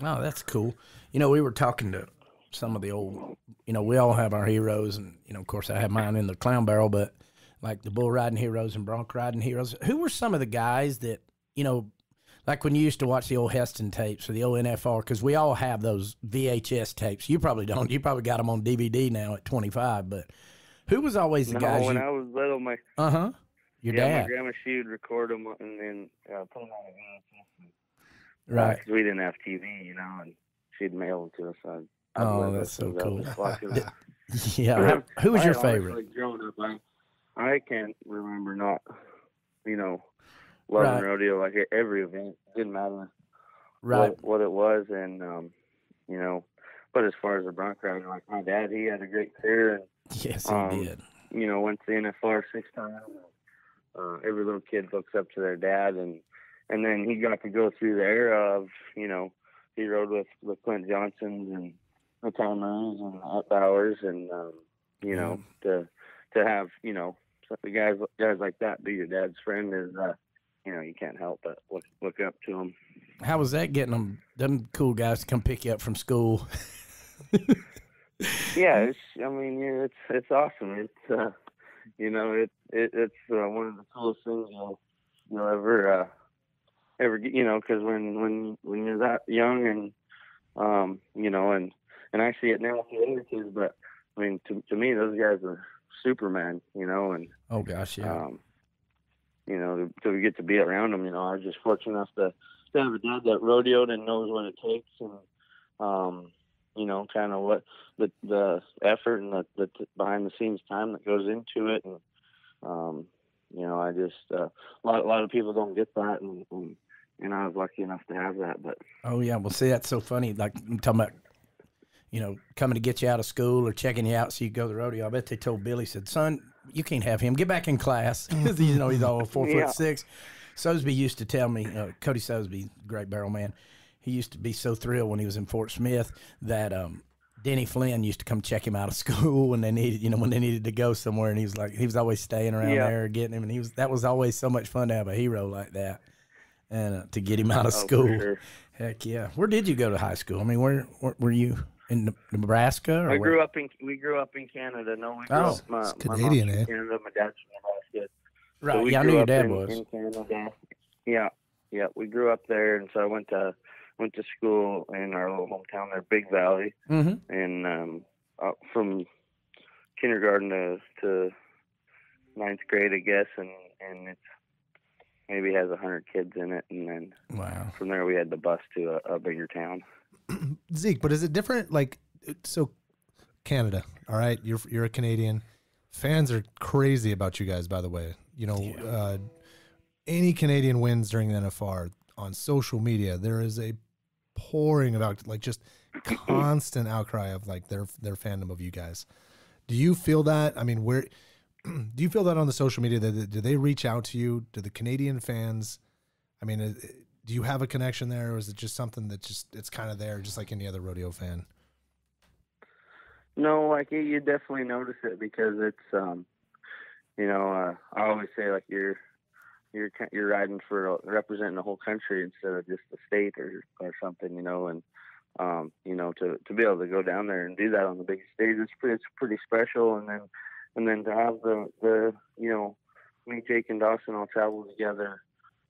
Oh, that's cool. You know, we were talking to some of the old, you know, we all have our heroes, and, you know, of course I have mine in the clown barrel, but like the bull riding heroes and bronc riding heroes, who were some of the guys that, you know, like when you used to watch the old Heston tapes or the old NFR, because we all have those VHS tapes. You probably don't. You probably got them on DVD now at 25, but who was always the guys? When I was little, your dad. My grandma, she would record them and then put them on a VHS. Right. Because we didn't have TV, you know, and she'd mail them to us. Oh, that's so cool. Yeah. Who was your favorite? Growing up, I can't remember not, you know, loving rodeo. Like every event, it didn't matter what it was, and you know. But as far as the bronc riding, like my dad, he had a great career, and yes, he did. You know, went to the NFR 6 times. Every little kid looks up to their dad, and then he got to go through the era of, you know, he rode with Clint Johnsons and the Tom Murrays and Art Bowers, and you know, to have, you know, the guys like that be your dad's friend is, you know, you can't help but look up to them. How was that getting them cool guys to come pick you up from school? Yeah, it's awesome. It's you know, it's one of the coolest things you'll ever get, you know, because when you're that young, and you know, and I see it now with the other kids, but I mean, to me, those guys are Superman, you know, and oh gosh, yeah. You know, to get to be around them, you know, I was just fortunate enough to have a dad that rodeoed and knows what it takes, and you know, kind of what the effort and the behind the scenes time that goes into it, and you know, I just a lot of people don't get that, and I was lucky enough to have that. But oh yeah, well, see, that's so funny. Like I'm talking about, you know, coming to get you out of school or checking you out so you go to the rodeo. I bet they told Billy, said, "Son, you can't have him. Get back in class." Because you know he's all 4'6". Sosby used to tell me, Cody Sosby, great barrel man, he used to be so thrilled when he was in Fort Smith that Denny Flynn used to come check him out of school when they needed to go somewhere, and he was always staying around there getting him, and that was always so much fun to have a hero like that. and to get him out of Oh, school. for sure. Heck yeah. Where did you go to high school? I mean, where were you in Nebraska? Or We where? grew up in Canada. No, we grew Oh, up. My Canadian, mom's eh? from Canada. My dad's from Nebraska. Right. So we Yeah, I knew grew your up dad in, was. in Canada. Yeah. We grew up there, and so I went to school in our little hometown there, Big Valley, Mm-hmm. and from kindergarten to ninth grade, I guess, and it's maybe has 100 kids in it, and then Wow. from there we had to bus to a bigger town. Zeke, but is it different? Like, so Canada, all right, you're a Canadian. Fans are crazy about you guys, by the way. You know, any Canadian wins during the NFR on social media, there is a pouring about, like, just constant outcry of like their fandom of you guys. Do you feel that? I mean, where do you feel that on the social media? Do they reach out to you? Do the Canadian fans? I mean, do you have a connection there, or is it just something that just it's kind of there, just like any other rodeo fan? No, like you definitely notice it because it's I always say like you're riding for representing the whole country instead of just the state or something, and to be able to go down there and do that on the big stage, it's pretty special. And then to have the me, Jake, and Dawson all travel together,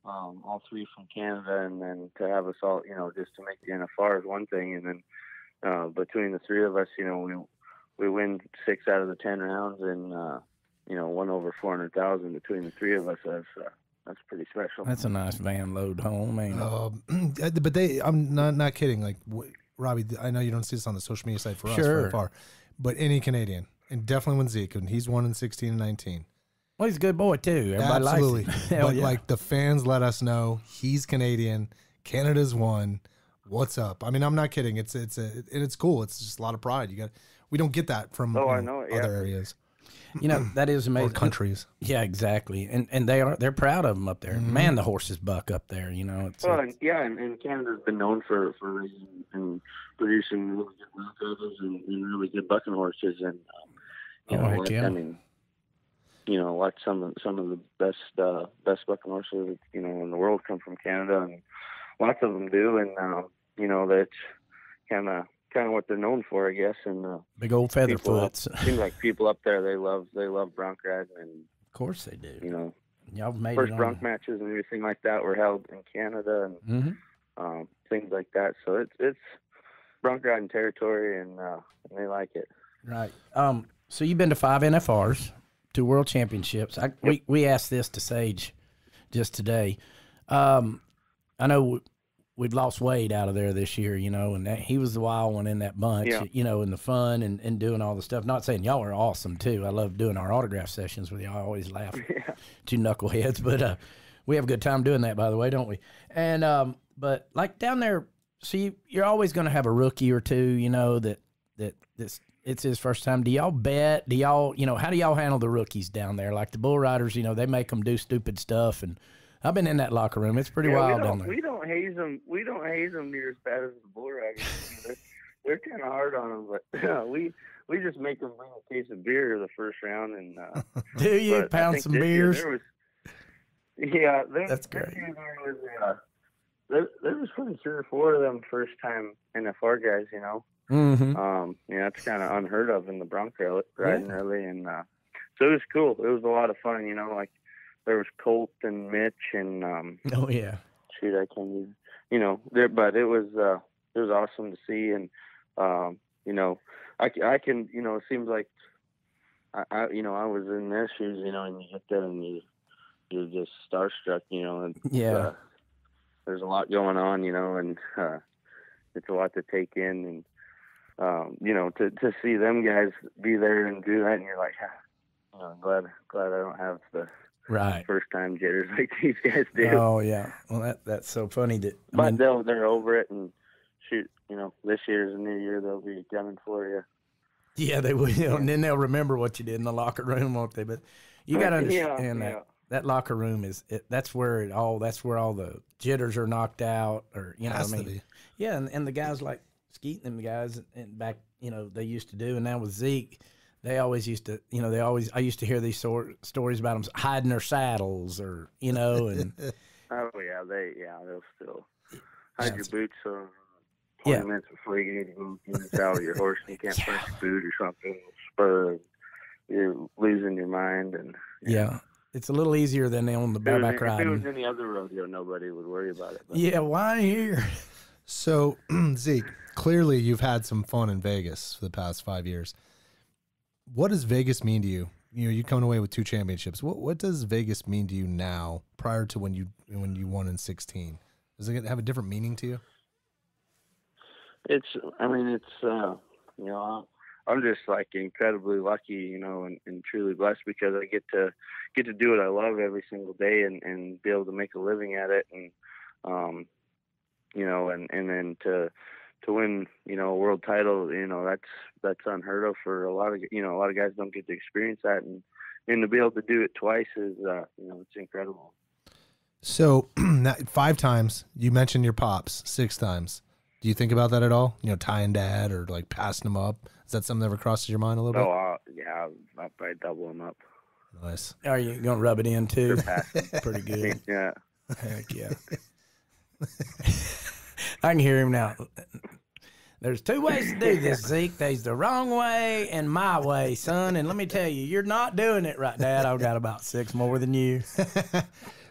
all three from Canada, and then to have us all, just to make the NFR is one thing, and then between the three of us, we win 6 out of the 10 rounds, and won over 400,000 between the three of us. That's pretty special. That's a nice van load home, ain't it? But I'm not kidding. Like, Robbie, I know you don't see this on the social media site for us Sure. very far, but any Canadian, and definitely when Zeke, and he's won in 16 and 19. Well, he's a good boy too. Everybody Absolutely. likes him. Hell But yeah. like the fans let us know he's Canadian. Canada's won. What's up? I mean, I'm not kidding. It's cool. It's just a lot of pride. We don't get that from I know it, yeah. other areas that is or amazing. countries. Yeah, exactly. And they're proud of them up there. Mm-hmm. Man, the horses buck up there. It's and Canada's been known for raising and producing really good Broncos and really good bucking horses, and heck yeah. I mean, like some of the best bucking horses in the world come from Canada, and lots of them do, and that's kind of what they're known for, I guess. And big old feather foots. Seems like people up there they love bronc riding, and Of course they do. Y'all made first it on. bronc matches and everything like that were held in Canada, and things like that. So it's bronc riding territory, and they like it. Right. So you've been to 5 NFRs, 2 world championships. We asked this to Sage just today. I know we've lost Wade out of there this year, and he was the wild one in that bunch, and the fun and doing all the stuff. Not saying y'all are awesome too. I love doing our autograph sessions with y'all. I always laugh. Two knuckleheads, but we have a good time doing that, by the way, don't we? And but like down there, see, you're always going to have a rookie or two, it's his first time. Do y'all bet? Do y'all, how do y'all handle the rookies down there? Like the bull riders, they make them do stupid stuff, and I've been in that locker room. It's pretty wild down there. We don't haze them. We don't haze them near as bad as the bull riders. They're kind of hard on them, but we just make them bring a case of beer the first round, and do you pound some beers? That's great. There was probably 3 or 4 of them first time NFR guys, Mm-hmm. That's kind of unheard of in the bronc riding early, and so it was cool. It was a lot of fun, like there was Colt and Mitch and oh yeah, shoot, I can't even, but it was awesome to see, and I can, it seems like I was in their shoes, and you get there and you're just starstruck, and there's a lot going on, and it's a lot to take in, and to see them guys be there and do that, and you're like, I'm glad I don't have the first time jitters like these guys do. Oh yeah, well that's so funny that. But they're over it, and shoot, this year's a new year, they'll be gunning for you. Yeah, they will, and then they'll remember what you did in the locker room, won't they? But you got to understand that locker room that's where all the jitters are knocked out, or yeah, and the guys like Skeet and them guys and back, they used to do, and now with Zeke, they always used to, I used to hear these stories about them hiding their saddles, or and Oh yeah, they'll still hide your boots on 20 Yeah. minutes before you get to go in the saddle of your horse, and you can't press your boot or something, spur, you're losing your mind. And Yeah. It's a little easier than on the bareback if it was riding. any other rodeo, nobody would worry about it. But Yeah, why here? So, Zeke, clearly you've had some fun in Vegas for the past 5 years. What does Vegas mean to you? You know, you coming away with 2 championships. What does Vegas mean to you now, prior to when you won in 2016? Does it have a different meaning to you? it's, you know, I'm just like incredibly lucky, you know, and truly blessed because I get to do what I love every single day and be able to make a living at it. And, you know, and then to win, you know, a world title, you know, that's unheard of for a lot of guys don't get to experience that. And to be able to do it twice is, you know, it's incredible. So, 5 times, you mentioned your pops, 6 times. Do you think about that at all? You know, tying dad or like passing him up? Is that something that ever crosses your mind a little bit? Oh, yeah, I'll probably double them up. Nice. Are you going to rub it in too? Surpass them. Pretty good. Yeah. Heck yeah. I can hear him now. There's 2 ways to do this, Zeke. There's the wrong way and my way, son. And let me tell you, you're not doing it right, Dad. I've got about 6 more than you.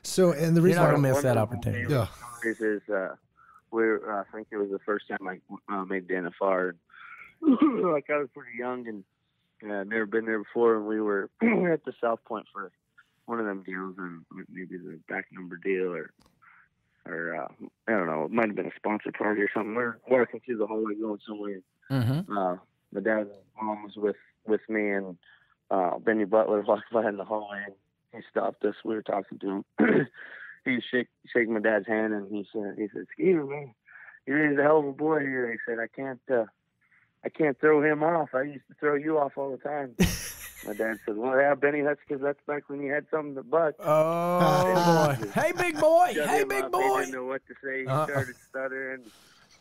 So, and the You're reason not going to why- miss that opportunity. Yeah. This is I think it was the first time I made the NFR. Like I was pretty young and I'd never been there before, and we were at the South Point for one of them deals, and maybe the back number deal or I don't know, it might have been a sponsor party or something. We're walking through the hallway going somewhere. Mm-hmm. My dad and mom was with me, and Benny Butler walked by in the hallway, and he stopped us. We were talking to him. He shaking my dad's hand, and he said, "Skeeter, man, you're a hell of a boy here." He said, I can't throw him off. I used to throw you off all the time." My dad said, "Well, yeah, Benny, that's because that's back when you had something to buck." Oh, boy. Hey, big boy. Shut Hey, him big up. boy. He didn't know what to say. He started stuttering.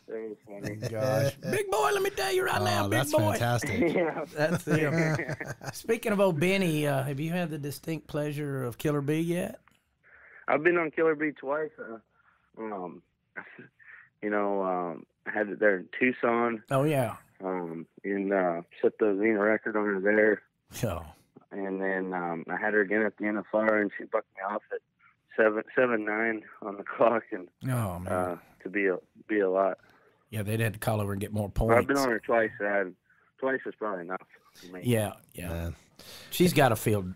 It was funny. Gosh. Big boy, let me tell you right now, Oh, big that's boy. fantastic. Yeah. That's him. Speaking of old Benny, have you had the distinct pleasure of Killer Bee yet? I've been on Killer Bee twice. You know, I had it there in Tucson. Oh, yeah. And set the Xena record over there. Oh. And then I had her again at the NFR, and she bucked me off at 7.9 on the clock, and Oh, man. to be a lot. Yeah, they'd had to call over and get more But points. I've been on her twice. Twice is probably enough for me. Yeah. Man. She's got a field.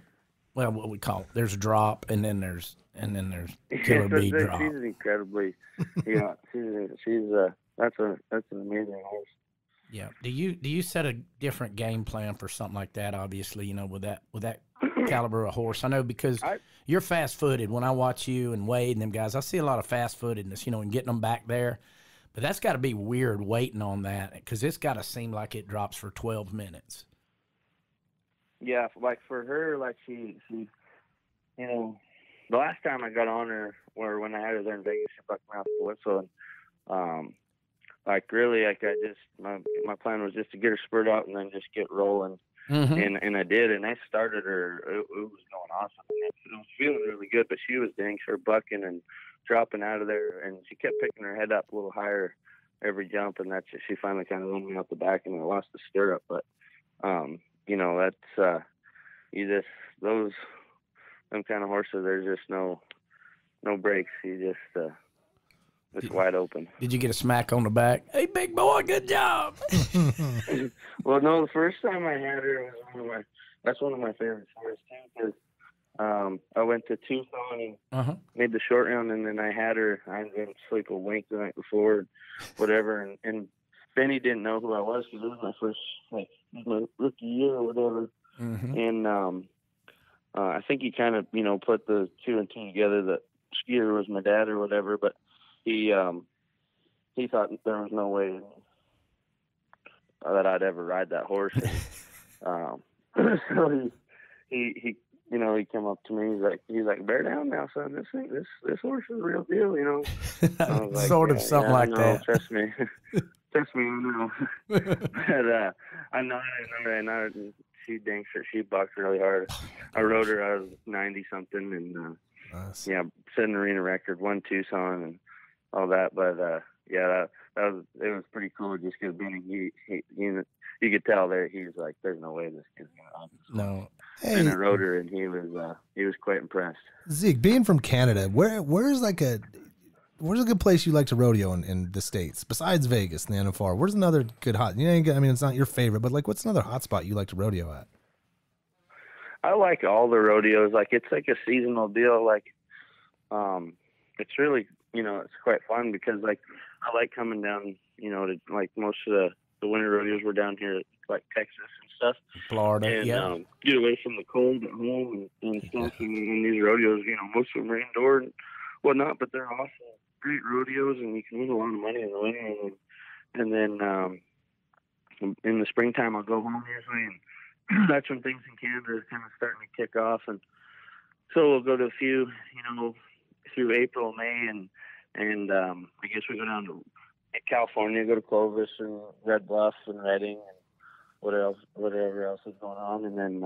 Well, what we call it. There's a drop, and then there's Killer Bee drop. She's incredibly, yeah. She's that's an amazing horse. Yeah. Do you set a different game plan for something like that? Obviously, you know, with that caliber of horse. I know because you're fast footed. When I watch you and Wade and them guys, I see a lot of fast footedness. You know, and getting them back there. But that's got to be weird waiting on that because it's got to seem like it drops for 12 minutes. Yeah, like for her, like she, you know, the last time I got on her, or when I had her there in Vegas, she bucked me off the whistle, and like really, like I just my plan was just to get her spurred out and then just get rolling, and I did, and I started her. It was going awesome. It was feeling really good, but she was dang sure bucking and dropping out of there, and she kept picking her head up a little higher every jump, and that's she finally kind of run me out the back, and I lost the stirrup, but. You know, that's them kind of horses. There's just no breaks. You just wide open. Did you get a smack on the back? Hey, big boy, good job. Well, no, the first time I had her was one of my favorite stories too, because I went to Tucson and made the short round, and then I had her. I didn't sleep a wink the night before, whatever, and Benny didn't know who I was because it was my first, my rookie year or whatever. And I think he kind of, you know, put the 2 and 2 together that Skeeter was my dad or whatever. But he thought there was no way that I'd ever ride that horse. And, so he you know, he came up to me. He's like, bear down now, son. This horse is the real deal, you know. I was like, Sort of something like that. Trust me. Trust me, I know. But I know. She dang sure she bucked really hard. I rode her. I was 90 something, and Nice. Yeah, set an arena record, won Tucson and all that. But yeah, it was pretty cool just because Benny, you could tell there he was like, there's no way this kid's gonna No. Hey, in a rotor, and he was quite impressed. Zeke, being from Canada, where's a good place you like to rodeo in the States besides Vegas and the NFR? Where's another good hot? I mean, it's not your favorite, but like, what's another hot spot you like to rodeo at? I like all the rodeos. Like, it's like a seasonal deal. Like, it's really, it's quite fun because like I like coming down, to like most of the winter rodeos were down here, like Texas and stuff, Florida, and yeah. get away from the cold at home and stuff. And these rodeos, most of them are indoor and whatnot, but they're awesome, great rodeos, and you can win a lot of money in the winter. And then in the springtime, I'll go home usually, and that's when things in Canada are kind of starting to kick off. And so we'll go to a few, through April, May, and I guess we go down to California, go to Clovis and Red Bluff and Redding and whatever else is going on. And then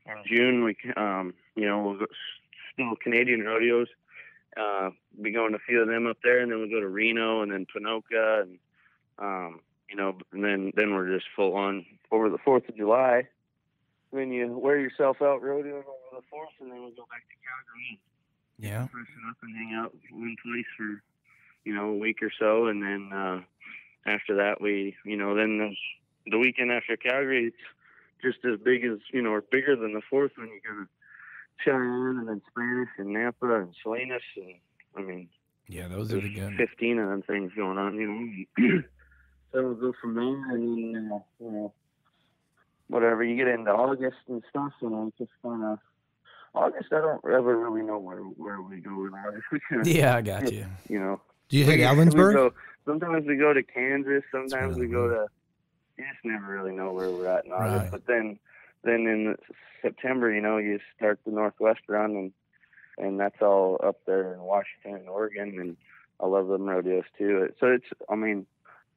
in June, we'll go still Canadian rodeos. Be going to a few of them up there, and then we'll go to Reno and then Ponoka, and and then we're just full on over the 4th of July. Then you wear yourself out rodeoing over the 4th, and then we'll go back to Calgary. Yeah. Freshen up and hang out one place for, a week or so. And then after that, we, then there's the weekend after Calgary, it's just as big as, or bigger than the 4th when you go to Cheyenne and then Spanish and Napa and Salinas. And I mean, yeah, those are the good 15 of them things going on, So we'll go from there, and then, whatever, you get into August and stuff, and just kind of, August, I don't ever really know where we go in August. Yeah, I got you. Do you hit Ellensburg? Sometimes we go to Kansas. Sometimes we go to. You just never really know where we're at in August. Right. But then in September, you start the Northwest run, and that's all up there in Washington and Oregon, and I love them rodeos too. So it's, I mean,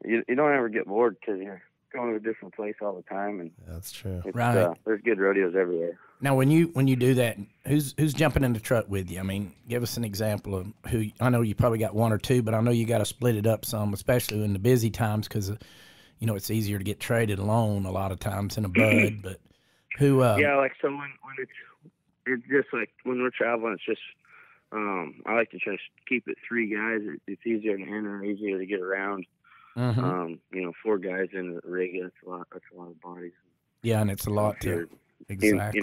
you don't ever get bored because you're going to a different place all the time, and That's true. Right. There's good rodeos everywhere. Now, when you do that, who's jumping in the truck with you? I mean, give us an example of who. I know you probably got one or two, but I know you got to split it up some, especially in the busy times, because it's easier to get traded alone a lot of times in a bud. But who? Yeah, like so when it's just like when we're traveling, it's just I like to just keep it 3 guys. It's easier to enter, easier to get around. Mm-hmm. 4 guys in the rig, that's a lot of bodies. Yeah, and it's a lot to exactly.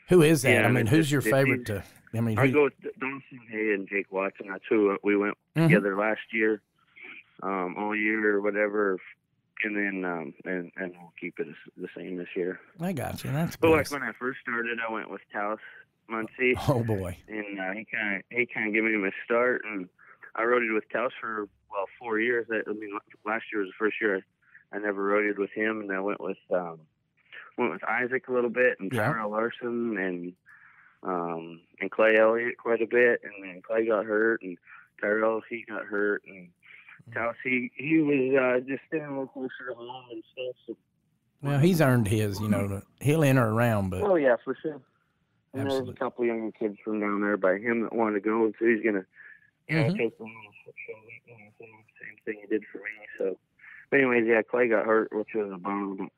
Who is that? Yeah, I mean, who's your favorite? I go with Dawson Hay and Jake Watson. That's who we went together last year, all year or whatever, and then and we'll keep it the same this year. I got you. That's but good. like when I first started, I went with Taos Muncie. Oh boy! And he kind of gave me my start, and I rodeed with Taos for 4 years. I mean, last year was the first year I never rodeed with him, and I went with Isaac a little bit, and Tyrell Larson, and Clay Elliott quite a bit, and then Clay got hurt, and Tyrell he got hurt, and Taos he was just staying a little closer to home and stuff. So, well, he's earned his. He'll enter around, but oh yeah, for sure. And absolutely. there's a couple younger kids from down there by him that wanted to go, and so he's gonna take them. Same thing he did for me. So, but anyways, yeah, Clay got hurt, which was a bummer.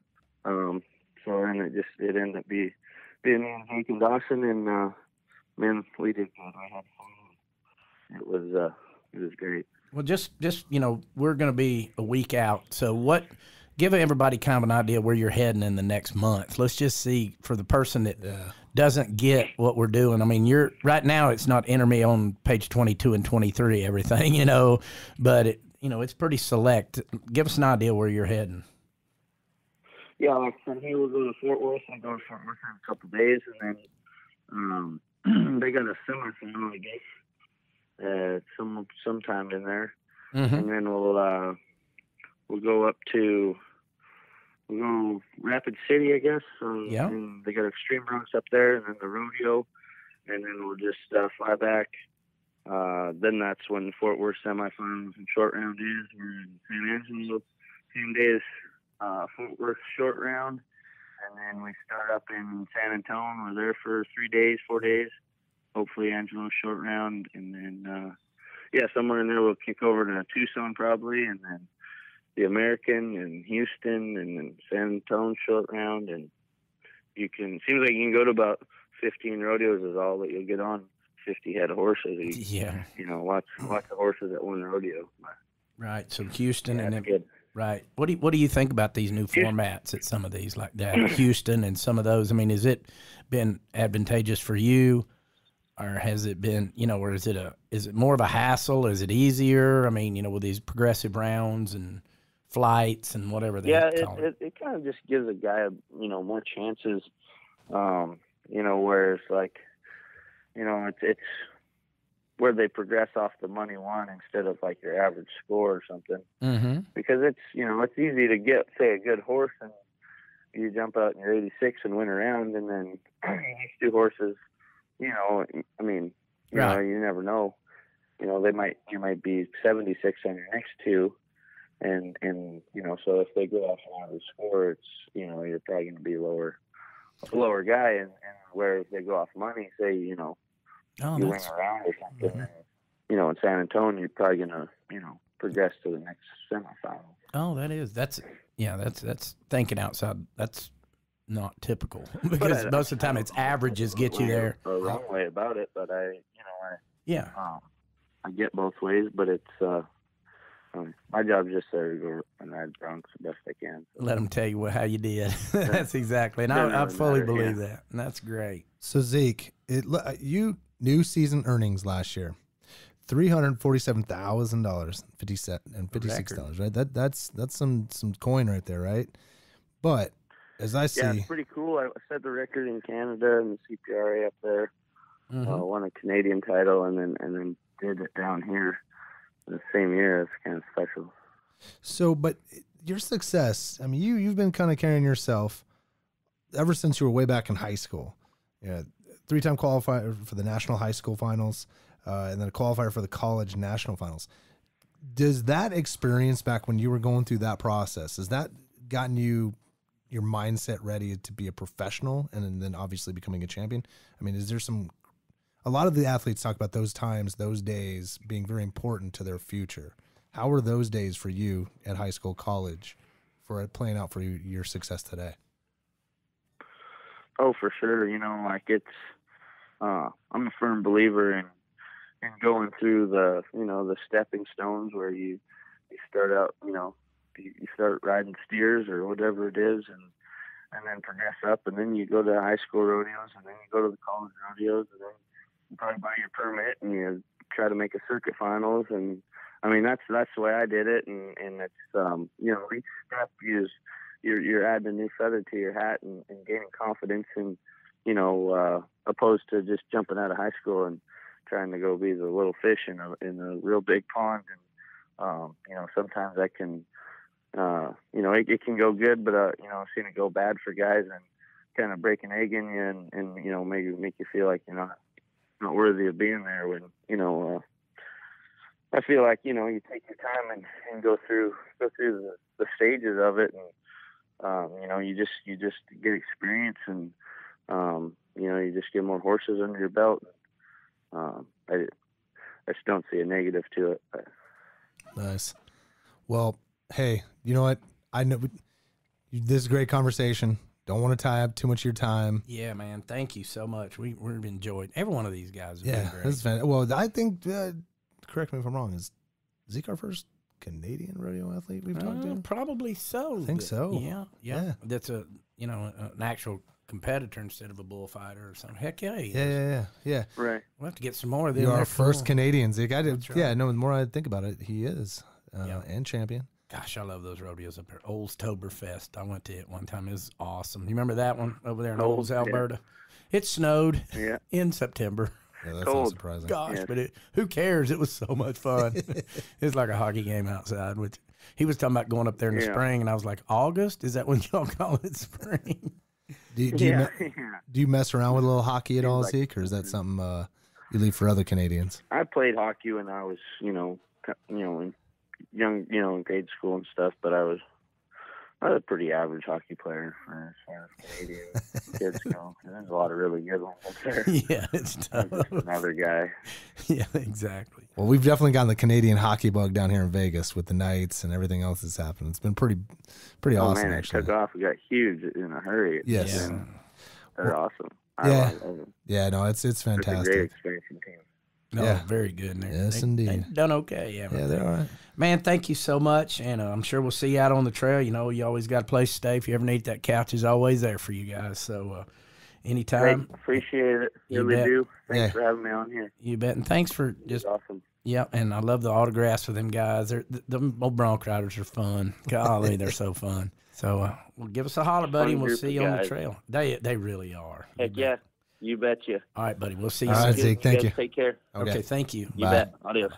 So then it ended up being me and Jake and Dawson, and man, we did good. We had fun. It was great. Well, just we're going to be a week out. So give everybody kind of an idea where you're heading in the next month. Let's just see for the person that doesn't get what we're doing. I mean, right now it's not enter me on page 22 and 23, everything, but it's pretty select. Give us an idea where you're heading. Yeah, like from here we'll go to Fort Worth. I'll go to Fort Worth in a couple of days, and then they got a semifinal, I guess, sometime in there, and then we'll go up to Rapid City, I guess. And they got Extreme Broncs up there, and then the rodeo, and then we'll just fly back. Then that's when the Fort Worth semifinals and short round is. We're in San Angelo, same day as Fort Worth short round, and then we start up in San Antonio. We're there for 4 days, hopefully Angelo's short round, and then somewhere in there we'll kick over to Tucson probably, and then the American and Houston and then San Antonio short round, and seems like you can go to about 15 rodeos is all that you'll get on 50 head of horses. Lots of horses at one rodeo. Right. So Houston and then good. Right. What do you think about these new formats at some of these like that? Houston and some of those. I mean, has it been advantageous for you, or has it been, or is it more of a hassle? Is it easier? I mean, with these progressive rounds and flights and whatever they call it. It kind of just gives a guy, more chances. Where it's like, it's where they progress off the money one instead of like your average score or something. Mm-hmm. Because it's, it's easy to get, say, a good horse and you jump out in your 86 and win a round, and then these two horses, you never know. You might be 76 on your next two. And so if they go off an average score, it's, you're probably going to be a lower guy. And where if they go off money, say, you win a round or something, mm-hmm. in San Antonio, you're probably going to, progress to the next semifinal. Oh, that's thinking outside. That's not typical because most of the time it's averages get you there. A wrong way about it, but I get both ways, but it's, my job is just there to go and ride Broncs the best I can. So. Let them tell you how you did. That's exactly, and I fully believe that, and that's great. So Zeke, you new season earnings last year, $347,000, $56, right? That's some coin right there, right? But as I see, it's pretty cool. I set the record in Canada and the CPRA up there. Mm-hmm. Won a Canadian title, and then did it down here. The same year. It's kind of special. So, but your success, I mean, you've been kind of carrying yourself ever since you were way back in high school. Yeah, 3-time qualifier for the national high school finals, and then a qualifier for the college national finals. Does that experience back when you were going through that process, has that gotten you your mindset ready to be a professional and then obviously becoming a champion? I mean, is there a lot of the athletes talk about those times, those days being very important to their future. How were those days for you at high school, college, for it playing out for your success today? Oh, for sure. It's, I'm a firm believer in going through the stepping stones where you start out, you start riding steers or whatever it is, and then progress up, and then you go to high school rodeos, and then you go to the college rodeos, and then you probably buy your permit and you try to make a circuit finals. And I mean, that's the way I did it. And it's, each step is you're adding a new feather to your hat and gaining confidence and, opposed to just jumping out of high school and trying to go be the little fish in a real big pond. And, sometimes that can, it can go good, but, I've seen it go bad for guys and kind of break an egg in you and maybe make you feel like, not worthy of being there when, I feel like, you take your time and go through the stages of it. And, you just get experience and, you just get more horses under your belt. I just don't see a negative to it. Nice. Well, hey, you know what? I know this is a great conversation. Don't want to tie up too much of your time. Yeah, man. Thank you so much. We've enjoyed every one of these guys. Yeah, that's fantastic. Well, I think, correct me if I'm wrong, is Zeke our first Canadian rodeo athlete we've talked to? Probably so. I think so. Yeah. That's an actual competitor instead of a bullfighter or something. Heck yeah. Yeah. Right. We'll have to get some more of them. You're our first Canadian, Zeke. I did. Right. Yeah. No, the more I think about it, he is and champion. Gosh, I love those rodeos up there. Oldstoberfest. I went to it one time. It was awesome. You remember that one over there in Olds, Alberta? Yeah. It snowed in September. Yeah, that's not surprising. Gosh, but who cares? It was so much fun. It was like a hockey game outside, which he was talking about going up there in the spring, and I was like, August? Is that when y'all call it spring? Do you mess around with a little hockey at all, Zeke, or is that something you leave for other Canadians? I played hockey when I was, in young, in grade school and stuff, but I was I'm a pretty average hockey player for as far as Canadian kids go. And there's a lot of really good ones up there. Yeah, it's tough. Another guy. Yeah, exactly. Well, we've definitely gotten the Canadian hockey bug down here in Vegas with the Knights and everything else that's happened. It's been pretty awesome, Man, actually. it took off. We got huge in a hurry. Yes. And they're awesome. Yeah. I love them. Yeah, no, it's It's a great fantastic. experiencing team. No, Yeah. very good. And Yes, they indeed. done okay. Yeah, Yeah, they're all right. man, thank you so much. And I'm sure we'll see you out on the trail. You know, you always got a place to stay. If you ever need that couch, is always there for you guys. So anytime. Great. Appreciate it. You Really bet. do. Thanks Yeah. for having me on here. You bet. And thanks for It's just, awesome. yeah. And I love the autographs for them guys. The old Bronc riders are fun. Golly, they're so fun. So well, give us a holler, buddy, and we'll group see of you on the guys. trail. They really are. You Heck bet. yeah. You betcha. All right, buddy. We'll see you All soon. right, Zeke. Thank guys you. Take care. Okay, thank you. You Bye. bet. Adios.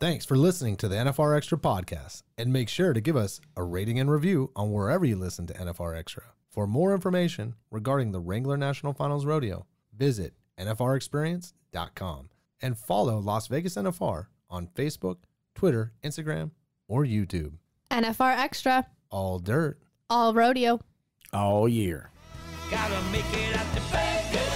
Thanks for listening to the NFR Extra podcast, and make sure to give us a rating and review on wherever you listen to NFR Extra. For more information regarding the Wrangler National Finals Rodeo, visit nfrexperience.com and follow Las Vegas NFR on Facebook, Twitter, Instagram, or YouTube. NFR Extra, All dirt. all rodeo. All year. Gotta make it out to Vegas.